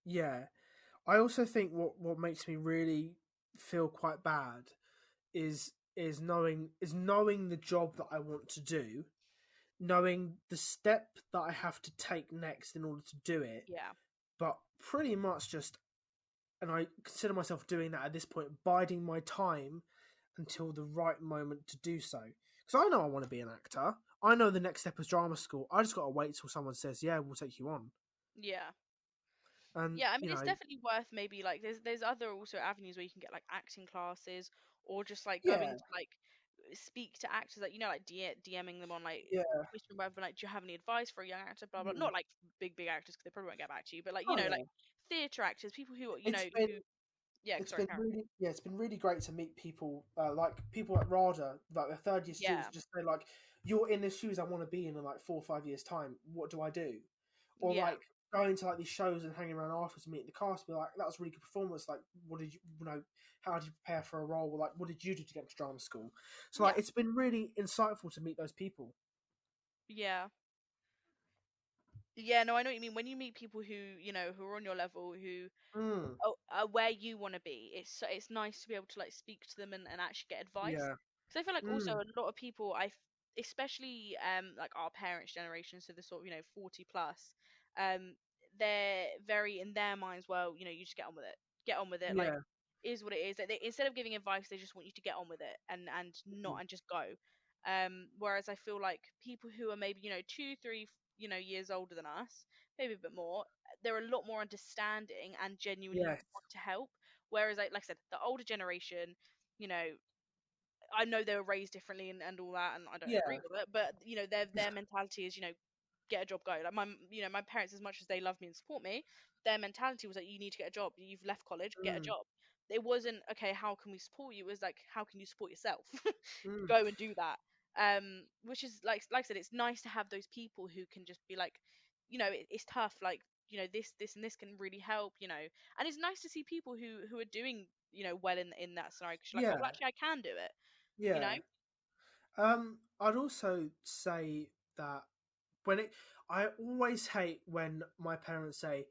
Yeah. I also think what makes me really feel quite bad is knowing the job that I want to do, knowing the step that I have to take next in order to do it, Yeah, but pretty much just, and I consider myself doing that at this point, biding my time until the right moment to do so. Because I know I want to be an actor. I know the next step is drama school. I just got to wait till someone says, "Yeah, we'll take you on." yeah. And Yeah, I mean, it's definitely worth, maybe, like, there's other also avenues where you can get like acting classes, or just like going yeah, to like speak to actors, like, like DMing them on like yeah, Twitter and whatever, like, do you have any advice for a young actor, blah blah. mm. Not like big actors because they probably won't get back to you, but like, Oh like yeah. theatre actors, people who It's been who, yeah, it's sorry, been Karen. really yeah, it's been really great to meet people like people at RADA, like the third year students, Yeah, just say like, "You're in the shoes I want to be in like 4 or 5 years time. What do I do?" Or yeah, like going to like these shows and hanging around afterwards and meeting the cast, be like, "That was a really good performance. Like, what did you know? How did you prepare for a role? Or, like, what did you do to get to drama school?" So like, yeah, it's been really insightful to meet those people. yeah. Yeah, no, I know what you mean. When you meet people who, who are on your level, who Mm, where you want to be. It's nice to be able to like speak to them and actually get advice. yeah. Because I feel like also Mm, a lot of people, especially like our parents' generation, so the sort of 40 plus, um, they're very in their minds. Well, you just get on with it. Like, yeah. is what it is. Like, instead of giving advice, they just want you to get on with it and Mm, not and just go. Whereas I feel like people who are maybe 2, 3, years older than us, maybe a bit more, they're a lot more understanding and genuinely yes. want to help. Whereas, like I said, the older generation, you know, I know they were raised differently and all that, and I don't agree Yeah. with it, but their mentality is, get a job, go. Like my parents, as much as they love me and support me, their mentality was like, you need to get a job. You've left college, get a Mm, job. It wasn't, okay, how can we support you? It was like, how can you support yourself? mm, Go and do that. Which is like I said, it's nice to have those people who can just be like, it's tough. Like, this and this can really help. And it's nice to see people who are doing well in that scenario, because you're like, oh, well, yeah. actually, I can do it. You know? Yeah. I'd also say that when it, I always hate when my parents say,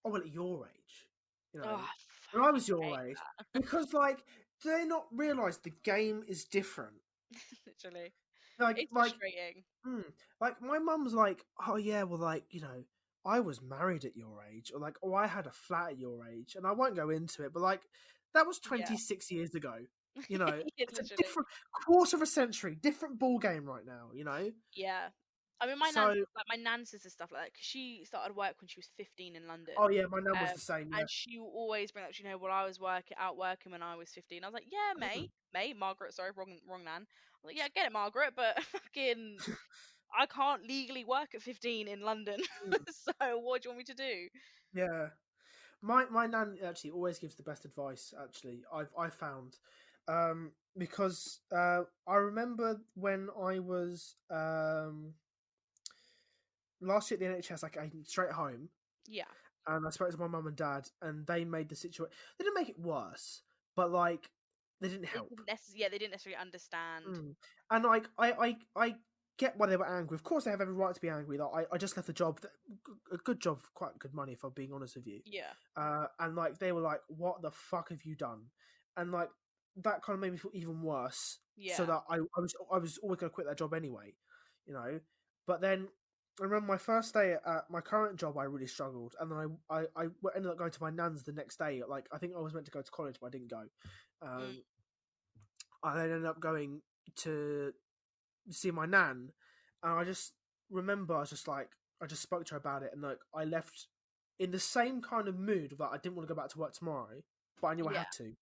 "Oh, well, at your age," you Oh, know, I when I fucking was your hate age, that. because like, do they not realize the game is different? Literally, Like, it's frustrating. mm, like my mum's like, "Oh yeah, well, like, I was married at your age," or like, "Oh, I had a flat at your age," and I won't go into it, but like, that was Yeah, 26 years ago. You know, yeah, it's a literally. different quarter of a century, different ball game right now. Yeah. I mean, So, my nan says this stuff like that because she started work when she was 15 in London. oh yeah, my nan was Um, the same. Yeah. and she will always bring up, well, I was out working when I was 15. I was like, yeah, Mm, Margaret, sorry, wrong nan. I was like, yeah, I get it, Margaret, but fucking, I can't legally work at 15 in London. mm, So what do you want me to do? yeah. My nan actually always gives the best advice. Actually, I found, because I remember when I was last year at the NHS, I came straight home Yeah. and I spoke to my mum and dad, and they made the situation. They didn't make it worse, but like they didn't help. They didn't necessarily understand. Mm. And like I get why they were angry. Of course, they have every right to be angry. Like, I just left a job, a good job, for quite good money, if I'm being honest with you. Yeah. And like they were like, "What the fuck have you done?" And like that kind of made me feel even worse. So Yeah. that I was always going to quit that job anyway, you know. But then I remember my first day at my current job, I really struggled, and then I ended up going to my nan's the next day. Like I think I was meant to go to college, but I didn't go. Mm. Um, I then ended up going to see my nan, and I just remember I was just like I just spoke to her about it, and like I left in the same kind of mood that I didn't want to go back to work tomorrow, but I knew I Yeah. had to,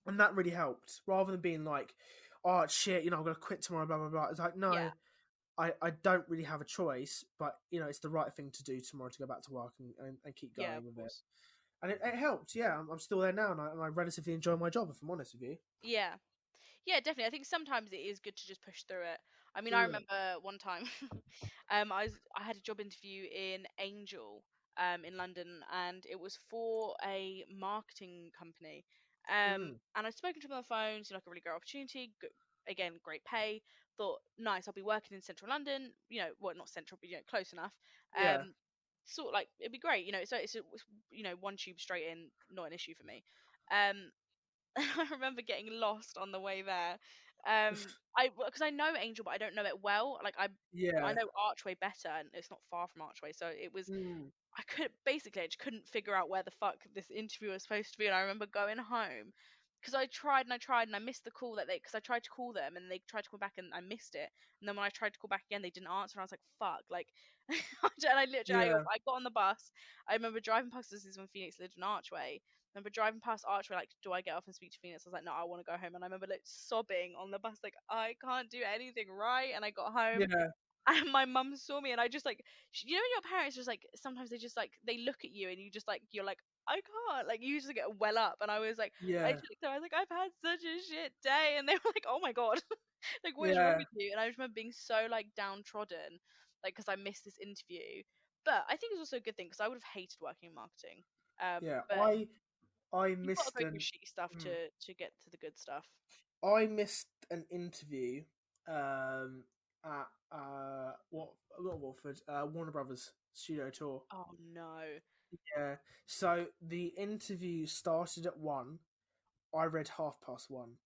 and that really helped. Rather than being like, "Oh shit, I'm gonna quit tomorrow," blah blah blah. It's like, Yeah. no, I don't really have a choice, but it's the right thing to do tomorrow to go back to work and keep Yeah. going Of with it. course. And it helped. Yeah, I'm still there now, and I relatively enjoy my job. If I'm honest with you. Yeah. Yeah, definitely. I think sometimes it is good to just push through it. I mean, I Mm. remember one time, I had a job interview in Angel, in London, and it was for a marketing company. Mm. And I'd spoken to him on the phone, seemed like a really great opportunity. Again, great pay. Thought, nice, I'll be working in central London. Well, not central, but close enough. Yeah. Sort of like it'd be great. So it's one tube straight in, not an issue for me. Um, I remember getting lost on the way there. Because I know Angel, but I don't know it well. Like I Yeah. know Archway better, and it's not far from Archway, so it was. Mm. I just couldn't figure out where the fuck this interview was supposed to be, and I remember going home because I tried and I tried and I missed the call because I tried to call them and they tried to call back and I missed it, and then when I tried to call back again, they didn't answer, and I was like, fuck, like, and I literally Yeah. I got on the bus. I remember driving past this is when Phoenix lived in Archway. I remember driving past Archway, like, do I get off and speak to Phoenix? I was like, no, I want to go home. And I remember like sobbing on the bus, like, I can't do anything right. And I got home, Yeah. and my mum saw me, and I just like, when your parents just like sometimes they just like they look at you, and you just like you're like I can't, like you just get well up, and I was like, I Yeah. just looked at her, I was like, I've had such a shit day, and they were like, oh my god, like what is wrong Yeah. with you? And I just remember being so like downtrodden, like because I missed this interview, but I think it's also a good thing because I would have hated working in marketing, Yeah. but I you've got to missed go through an shitty stuff mm, to get to the good stuff. I missed an interview at what not Watford, Warner Brothers studio tour. Oh no. Yeah. So the interview started at 1. I read 1:30.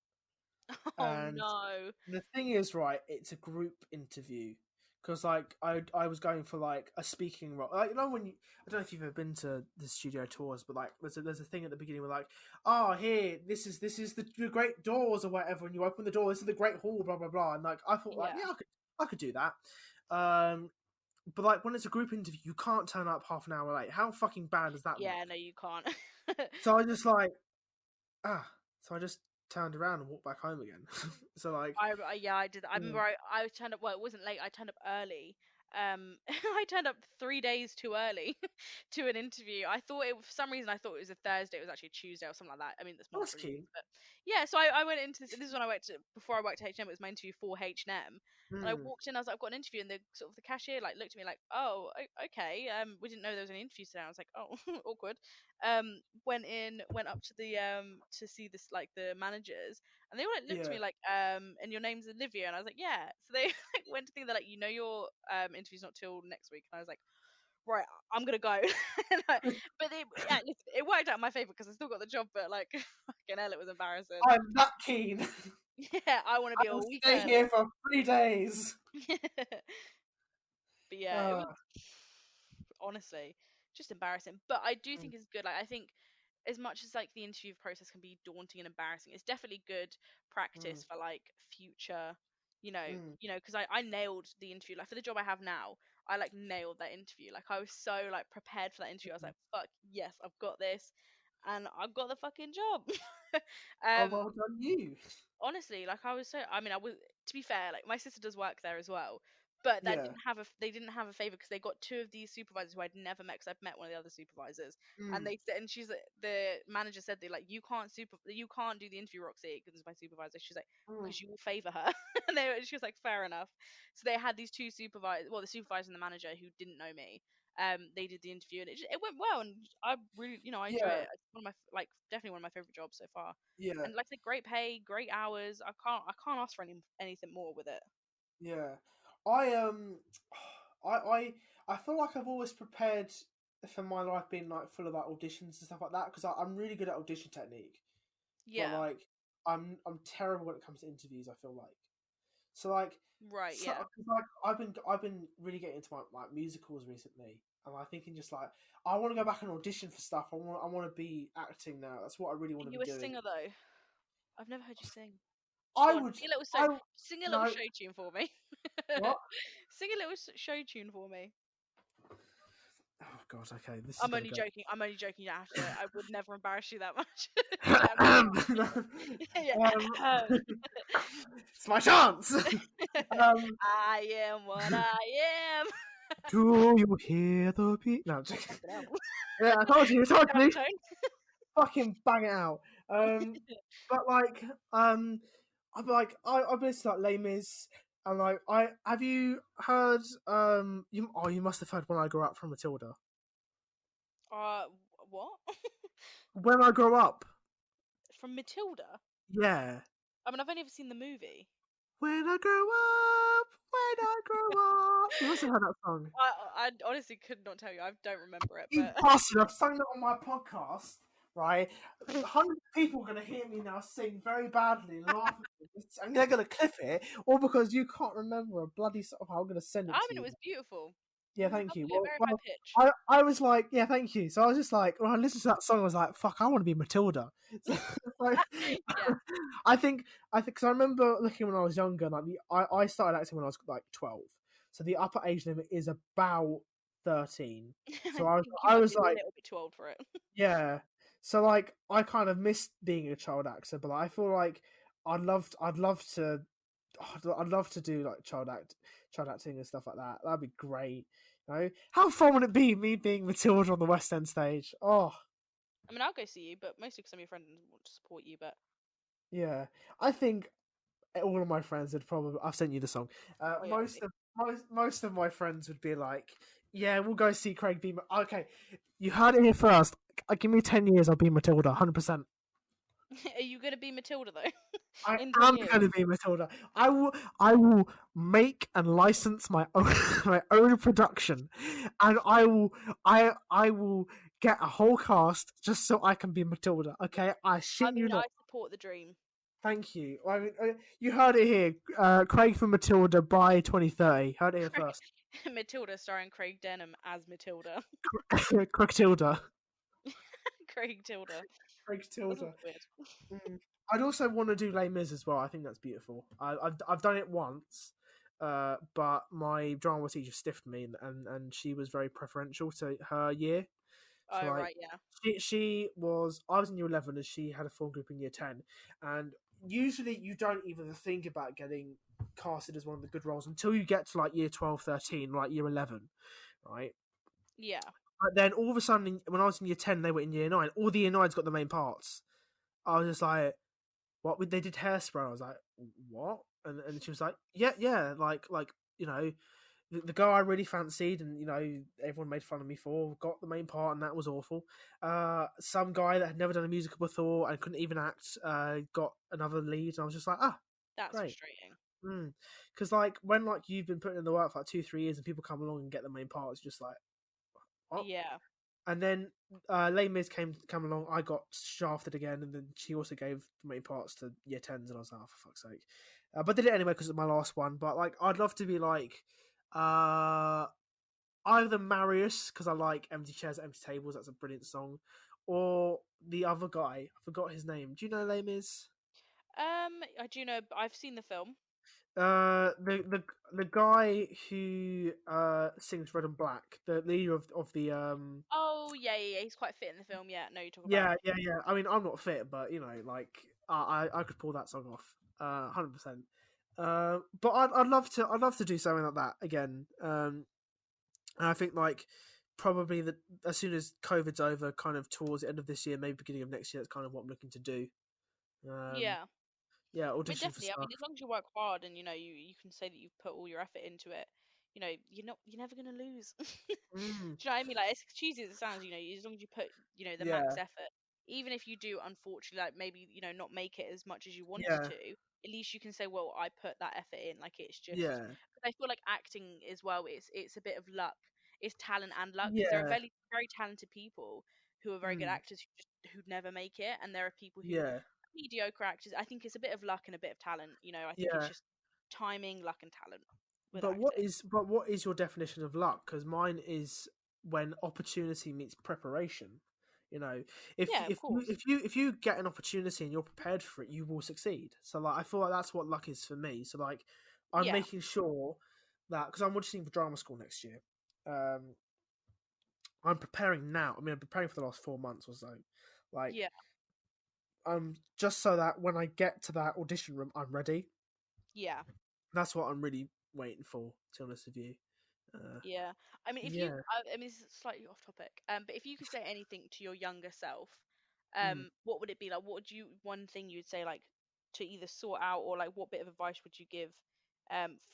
Oh And no. the thing is, right, it's a group interview because like I was going for like a speaking role. Like when I don't know if you've ever been to the studio tours, but like there's a thing at the beginning where like, oh here this is the great doors or whatever, and you open the door. This is the great hall, blah blah blah. And like I thought like Yeah. yeah I could do that. Um, but like when it's a group interview, you can't turn up half an hour late. How fucking bad does that look? Yeah, no, you can't. So I just like ah, so I just turned around and walked back home again. So like. Yeah, I did. I remember Mm. I turned up. Well, it wasn't late. I turned up early. I turned up 3 days too early to an interview. I thought it for some reason I thought it was a Thursday. It was actually a Tuesday or something like that. I mean, there's That's multiple reasons, keen. but yeah. So I went into this. This is when I worked before I worked at H&M. It was my interview for H&M, and I Mm. walked in. I was like, I've got an interview, and the sort of the cashier like looked at me like, oh, okay. We didn't know there was an interview today. I was like, oh, awkward. Went up to see this like the managers, and they all like looked at Yeah. me like, and your name's Olivia, and I was like, yeah. So they like went to think they're like, your interview's not till next week, and I was like, right, I'm gonna go. But yeah, listen, it worked out in my favor because I still got the job, but like, fucking hell, it was embarrassing. I'm that keen. Yeah, I want to be I will all stay weekend. here for 3 days. But yeah, it was Ah. honestly just embarrassing. But I do Mm. think it's good. Like I think as much as like the interview process can be daunting and embarrassing, it's definitely good Mm. practice for like future, Mm. because I nailed the interview. Like for the job I have now, I like nailed that interview. Like I was so like prepared for that interview. I was Mm. like, fuck yes, I've got this, and I got the fucking job. Oh, um, well done, you. honestly, like I was so. I mean, I was to be fair, like my sister does work there as well, but that Yeah. didn't have a they didn't have a favor because they got two of these supervisors who I'd never met because I've met one of the other supervisors, and Mm. they said, and she's the manager said they like you can't do the interview, Roxy, because my supervisor. She's like, Mm. because you will favor her, and she was like, fair enough. So they had these two supervisors, well, the supervisor and the manager who didn't know me. They did the interview and it went well, and I really, I enjoy Yeah. it. It's one of my like definitely one of my favorite jobs so far. Yeah. And like I said, great pay, great hours. I can't ask for anything more with it. Yeah, I I I feel like I've always prepared for my life being like full of like auditions and stuff like that because I'm really good at audition technique, but Yeah. like I'm terrible when it comes to interviews. I feel like so like Right. so Yeah. 'cause, like I've been really getting into my like musicals recently, and I'm thinking just like I want to go back and audition for stuff. I want to be acting now. That's what I really Are want to you be a doing. singer though? I've never heard you sing. I Go on, would so I sing a little no show tune for me. what? Sing a little show tune for me. Oh god, okay, this is I'm gonna only go. joking. I'm only joking. You don't have to. I would never embarrass you that much. You don't have to um, try. Yeah. it's my chance. um, I am what I am. do you hear the beat? No, I'm Oh, joking. fucking hell. Yeah, I told you, I told you. Baritone. Fucking bang it out. But like, I'm like, I've been to like Les Mis, and like, I have you heard? You must have heard When I Grow Up from Matilda. Uh, what? When I Grow Up, From Matilda? yeah. I mean, I've only ever seen the movie. When I grow up, when I grow up. You must have heard that song. I honestly could not tell you. I don't remember it, You but bastard! I've sung that on my podcast, right? Hundreds of people are going to hear me now sing very badly and laugh at me, and they're going to clip it, all because you can't remember a bloody sort of. I'm going to send it I to mean, it you. was beautiful. Yeah, thank you. Lovely, very high Well, pitch. I was like, yeah, thank you. So I was just like, when I listened to that song, I was like, fuck, I want to be Matilda. So, Yeah. I think, because I remember looking when I was younger, like I started acting when I was like 12, so the upper age limit is about 13. I So I was, think you I might was be a like, little bit too old for it. yeah. So like, I kind of missed being a child actor, but I feel like I'd love to, I'd love to do like child acting and stuff like that. That'd be great. You know, how fun would it be me being Matilda on the West End stage? Oh, I mean, I'll go see you, but mostly because some of your friends want to support you. But yeah. I think all of my friends would probably. I've sent you the song. oh yeah, I see. Most of my friends would be like, "Yeah, we'll go see Craig be." Okay, you heard it here first. Give me 10 years, I'll be Matilda, 100%. Are you gonna be Matilda though? I In 10 am years? going to be Matilda. I will make and license my own my own production, and I will get a whole cast just so I can be Matilda. Okay, I I shit you mean, I not. support the dream. Thank you. I mean, you heard it here. Craig for Matilda by 2030. Heard it here first. Matilda starring Craig Denham as Matilda. Craig Tilda. Craig Tilda. Craig That sounds Tilda. weird. Mm. I'd also want to do Les Mis as well. I think that's beautiful. I've done it once, but my drama teacher stiffed me, and she was very preferential to her year. So Oh like, right, yeah. she was. I was in year 11, and she had a full group in year 10. And usually, you don't even think about getting casted as one of the good roles until you get to like year 12, 13, like year 11, right? Yeah. But then all of a sudden, when I was in year 10, they were in year 9. All the year 9s got the main parts. I was just like, what? They did Hairspray. I was like, what? And she was like, yeah, yeah, like you know, the girl I really fancied, and you know, everyone made fun of me for, got the main part, and that was awful. Some guy that had never done a musical before and couldn't even act, got another lead, and I was just like, ah, That's great. frustrating. Because like when like you've been putting in the work for like 2 3 years, and people come along and get the main part, it's just like, what? Yeah. And then Les Mis came along. I got shafted again, and then she also gave the main parts to year 10s, and I was like, oh, for fuck's sake. But did it anyway because it's my last one. But like, I'd love to be like uh, either Marius because I like Empty Chairs, Empty Tables. That's a brilliant song, or the other guy. I forgot his name. Do you know Les Mis? I do know. I've seen the film. The guy who sings Red and Black, the leader of the Oh yeah, yeah, yeah. He's quite fit in the film. Yeah, no, you talk about. Yeah, yeah, yeah. I mean, I'm not fit, but you know, like I could pull that song off, 100%. But I'd love to do something like that again. And I think like probably that as soon as COVID's over, kind of towards the end of this year, maybe beginning of next year, that's kind of what I'm looking to do. Um, Yeah. yeah, I mean, audition for definitely. I stuff. mean, as long as you work hard and you can say that you've put all your effort into it, you're never gonna lose. Do Mm, you know what I mean? Like, as cheesy as it sounds, as long as you put the max yeah, effort, even if you do unfortunately like maybe not make it as much as you wanted yeah, to, at least you can say, well, I put that effort in. Like it's just, Yeah. I feel like acting as well. It's a bit of luck. It's talent and luck because there are Yeah. very talented people who are very good Mm. actors who'd never make it, and there are people who Yeah. mediocre actors. I think it's a bit of luck and a bit of talent. You know, I think it's Yeah. just timing, luck, and talent with But what acting. is but what is your definition of luck? Because mine is when opportunity meets preparation. You know, Yeah, of course. if you get an opportunity and you're prepared for it, you will succeed. So like, I feel like that's what luck is for me. So like, I'm Yeah, making sure that because I'm auditioning for drama school next year, um, I'm preparing now. I mean, I'm preparing for the last 4 months or so. Like, yeah, just so that when I get to that audition room, I'm ready. yeah. That's what I'm really waiting for. To be honest with you, uh, Yeah. I mean, if you, yeah. I mean, this is slightly off topic, but if you could say anything to your younger self, Mm. what would it be? Like, what would you, one thing you'd say, like, to either sort out, or like, what bit of advice would you give,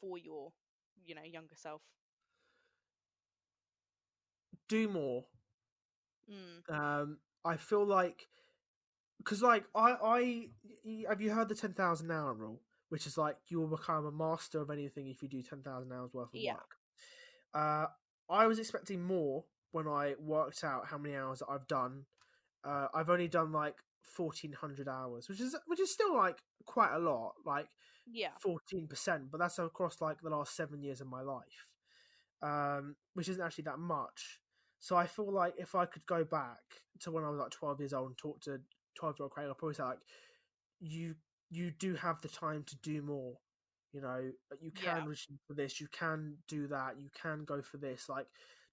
for your, younger self? Do more. Mm. I feel like because like have you heard the 10,000 hour rule, which is like you will become a master of anything if you do 10,000 hours worth of Yeah. work. Uh, I was expecting more when I worked out how many hours that I've done. I've only done like 1,400 hours, which is still like quite a lot, like Yeah. 14%, but that's across like the last 7 years of my life, which isn't actually that much. So I feel like if I could go back to when I was like 12 years old and talk to 12-year-old Craig, I'd probably say like, you you do have the time to do more. You know, you Yeah. can reach for this, you can do that, you can go for this. Like,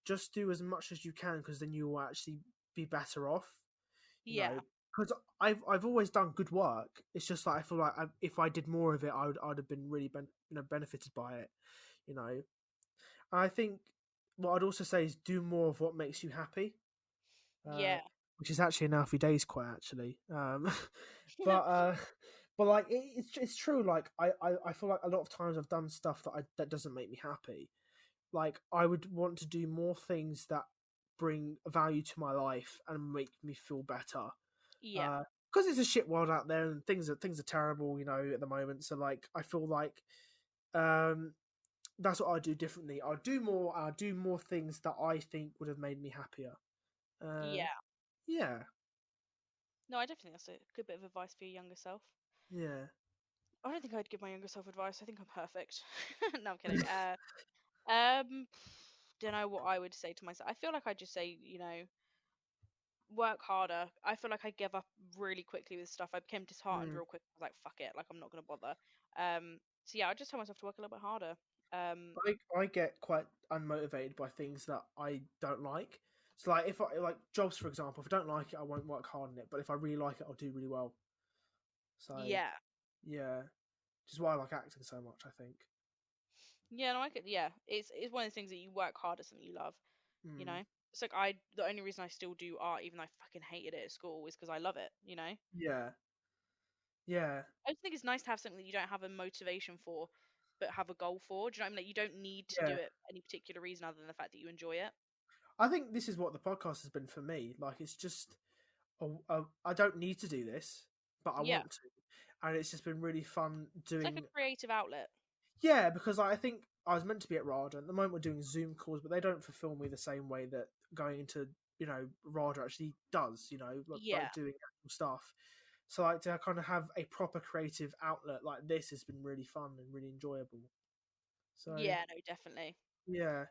just do as much as you can because then you will actually be better off. You know, Yeah. because I've always done good work. It's just like I feel like if I did more of it, I'd have been really benefited by it. You know, I think what I'd also say is do more of what makes you happy, uh, Yeah. which is actually an Alfie Days quote, actually. But but like it's true. Like I feel like a lot of times I've done stuff that doesn't make me happy. Like I would want to do more things that bring value to my life and make me feel better. Yeah. Because it's a shit world out there and things are terrible, at the moment. So like I feel like um that's what I do differently. I'll do more things that I think would have made me happier. Uh, Yeah. yeah, No, I definitely think that's a good bit of advice for your younger self. yeah. I don't think I'd give my younger self advice. I think I'm perfect. No, I'm kidding. Um, don't know what I would say to myself. I feel like I just say, work harder. I feel like I give up really quickly with stuff. I became disheartened Mm. real quick. I was like, fuck it, like I'm not gonna bother. So yeah, I just tell myself to work a little bit harder. Um, I get quite unmotivated by things that I don't like. So like if I like jobs, for example, if I don't like it, I won't work hard on it. But if I really like it, I'll do really well. So yeah, yeah, which is why I like acting so much. I think. yeah, no, I could. Yeah, it's one of the things that you work hard at something you love. You Mm. know, it's like the only reason I still do art, even though I fucking hated it at school, is because I love it. You know. Yeah, yeah, I just think it's nice to have something that you don't have a motivation for, but have a goal for. Do you know what I mean? Like you don't need to do yeah. it for any particular reason other than the fact that you enjoy it. I think this is what the podcast has been for me. Like it's just I don't need to do this, but I Yeah, want to, and it's just been really fun it's like a doing. creative outlet. Yeah, because I think I was meant to be at RADA. At the moment, we're doing Zoom calls, but they don't fulfill me the same way that going into RADA actually does. Like Yeah, doing actual stuff. So like to kind of have a proper creative outlet like this has been really fun and really enjoyable. So yeah, no, definitely. yeah,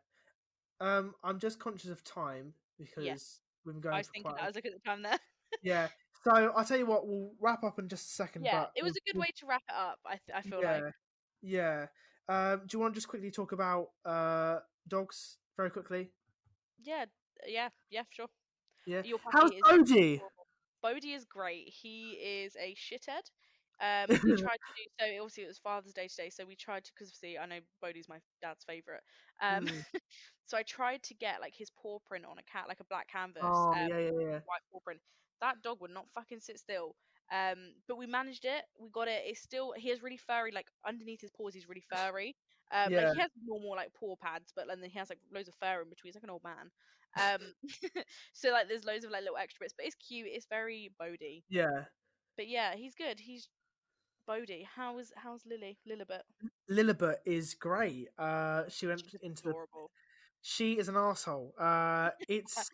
I'm just conscious of time Yeah, because we've been I going was for thinking quite. that. I was looking at the time there. Yeah. So I'll tell you what, we'll wrap up in just a second, Yeah, but it was a good way to wrap it up. I feel like. yeah, yeah. Do you want to just quickly talk about dogs very quickly? Yeah, yeah, sure. Yeah. Your How's puppy is Bodhi? adorable. Bodhi is great. He is a shithead. We tried to do so. Obviously, it was Father's Day today, so we tried to because see, I know Bodhi's my dad's favorite. Um, Mm. so I tried to get like his paw print on a cat, like a black canvas, Oh yeah, yeah, yeah, white paw print. That dog would not fucking sit still. But we managed it. We got it. It's still he has really furry, like underneath his paws, he's really furry. Like yeah, he has normal like paw pads, but then he has like loads of fur in between. He's like an old man. Um, so like there's loads of like little extra bits, but it's cute. It's very Bodhi. yeah. But yeah, he's good. He's Bodhi. How's Lilibet? Lilibet is great. She went She's into the. adorable. She is an asshole. It's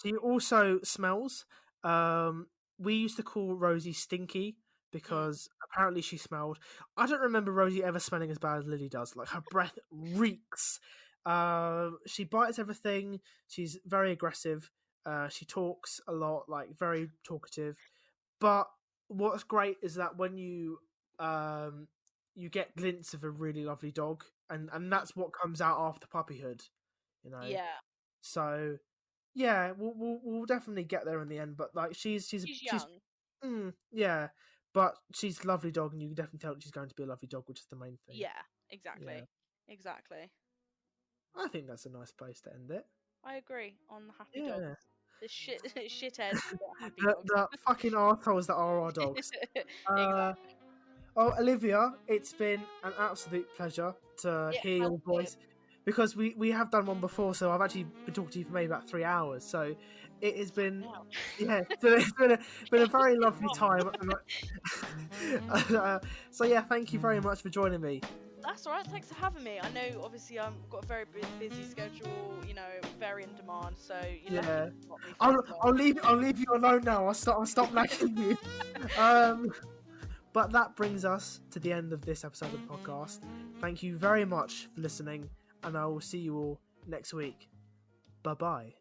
she also smells. Um, we used to call Rosie Stinky Mm, because apparently she smelled. I don't remember Rosie ever smelling as bad as Lily does. Like her breath reeks. She bites everything. She's very aggressive. She talks a lot, like very talkative. But what's great is that when um you get glints of a really lovely dog, and mm. that's what comes out after puppyhood, you know. Yeah, So yeah, we'll definitely get there in the end. But like she's young. yeah, but she's a lovely dog, and you can definitely tell that she's going to be a lovely dog, which is the main thing. Yeah, Yeah, exactly, exactly. I think that's a nice place to end it. I agree on the happy dogs. Yeah, The shitheads, but happy the dogs. the fucking arseholes that are our dogs. Uh, Exactly. Oh, Olivia, it's been an absolute pleasure to It hear has your been. voice because we have done one before, so I've actually been talking to you for maybe about 3 hours. So it has been, Now. yeah, so it's been a very lovely Long. time. So yeah, thank you very much for joining me. That's all right. Thanks for having me. I know, obviously, I've got a very busy schedule. Very in demand. So you're lucky Yeah, you got me for I'll this one. I'll leave you alone now. I'll stop nagging you. Um, but that brings us to the end of this episode of the podcast. Thank you very much for listening, and I will see you all next week. Bye bye.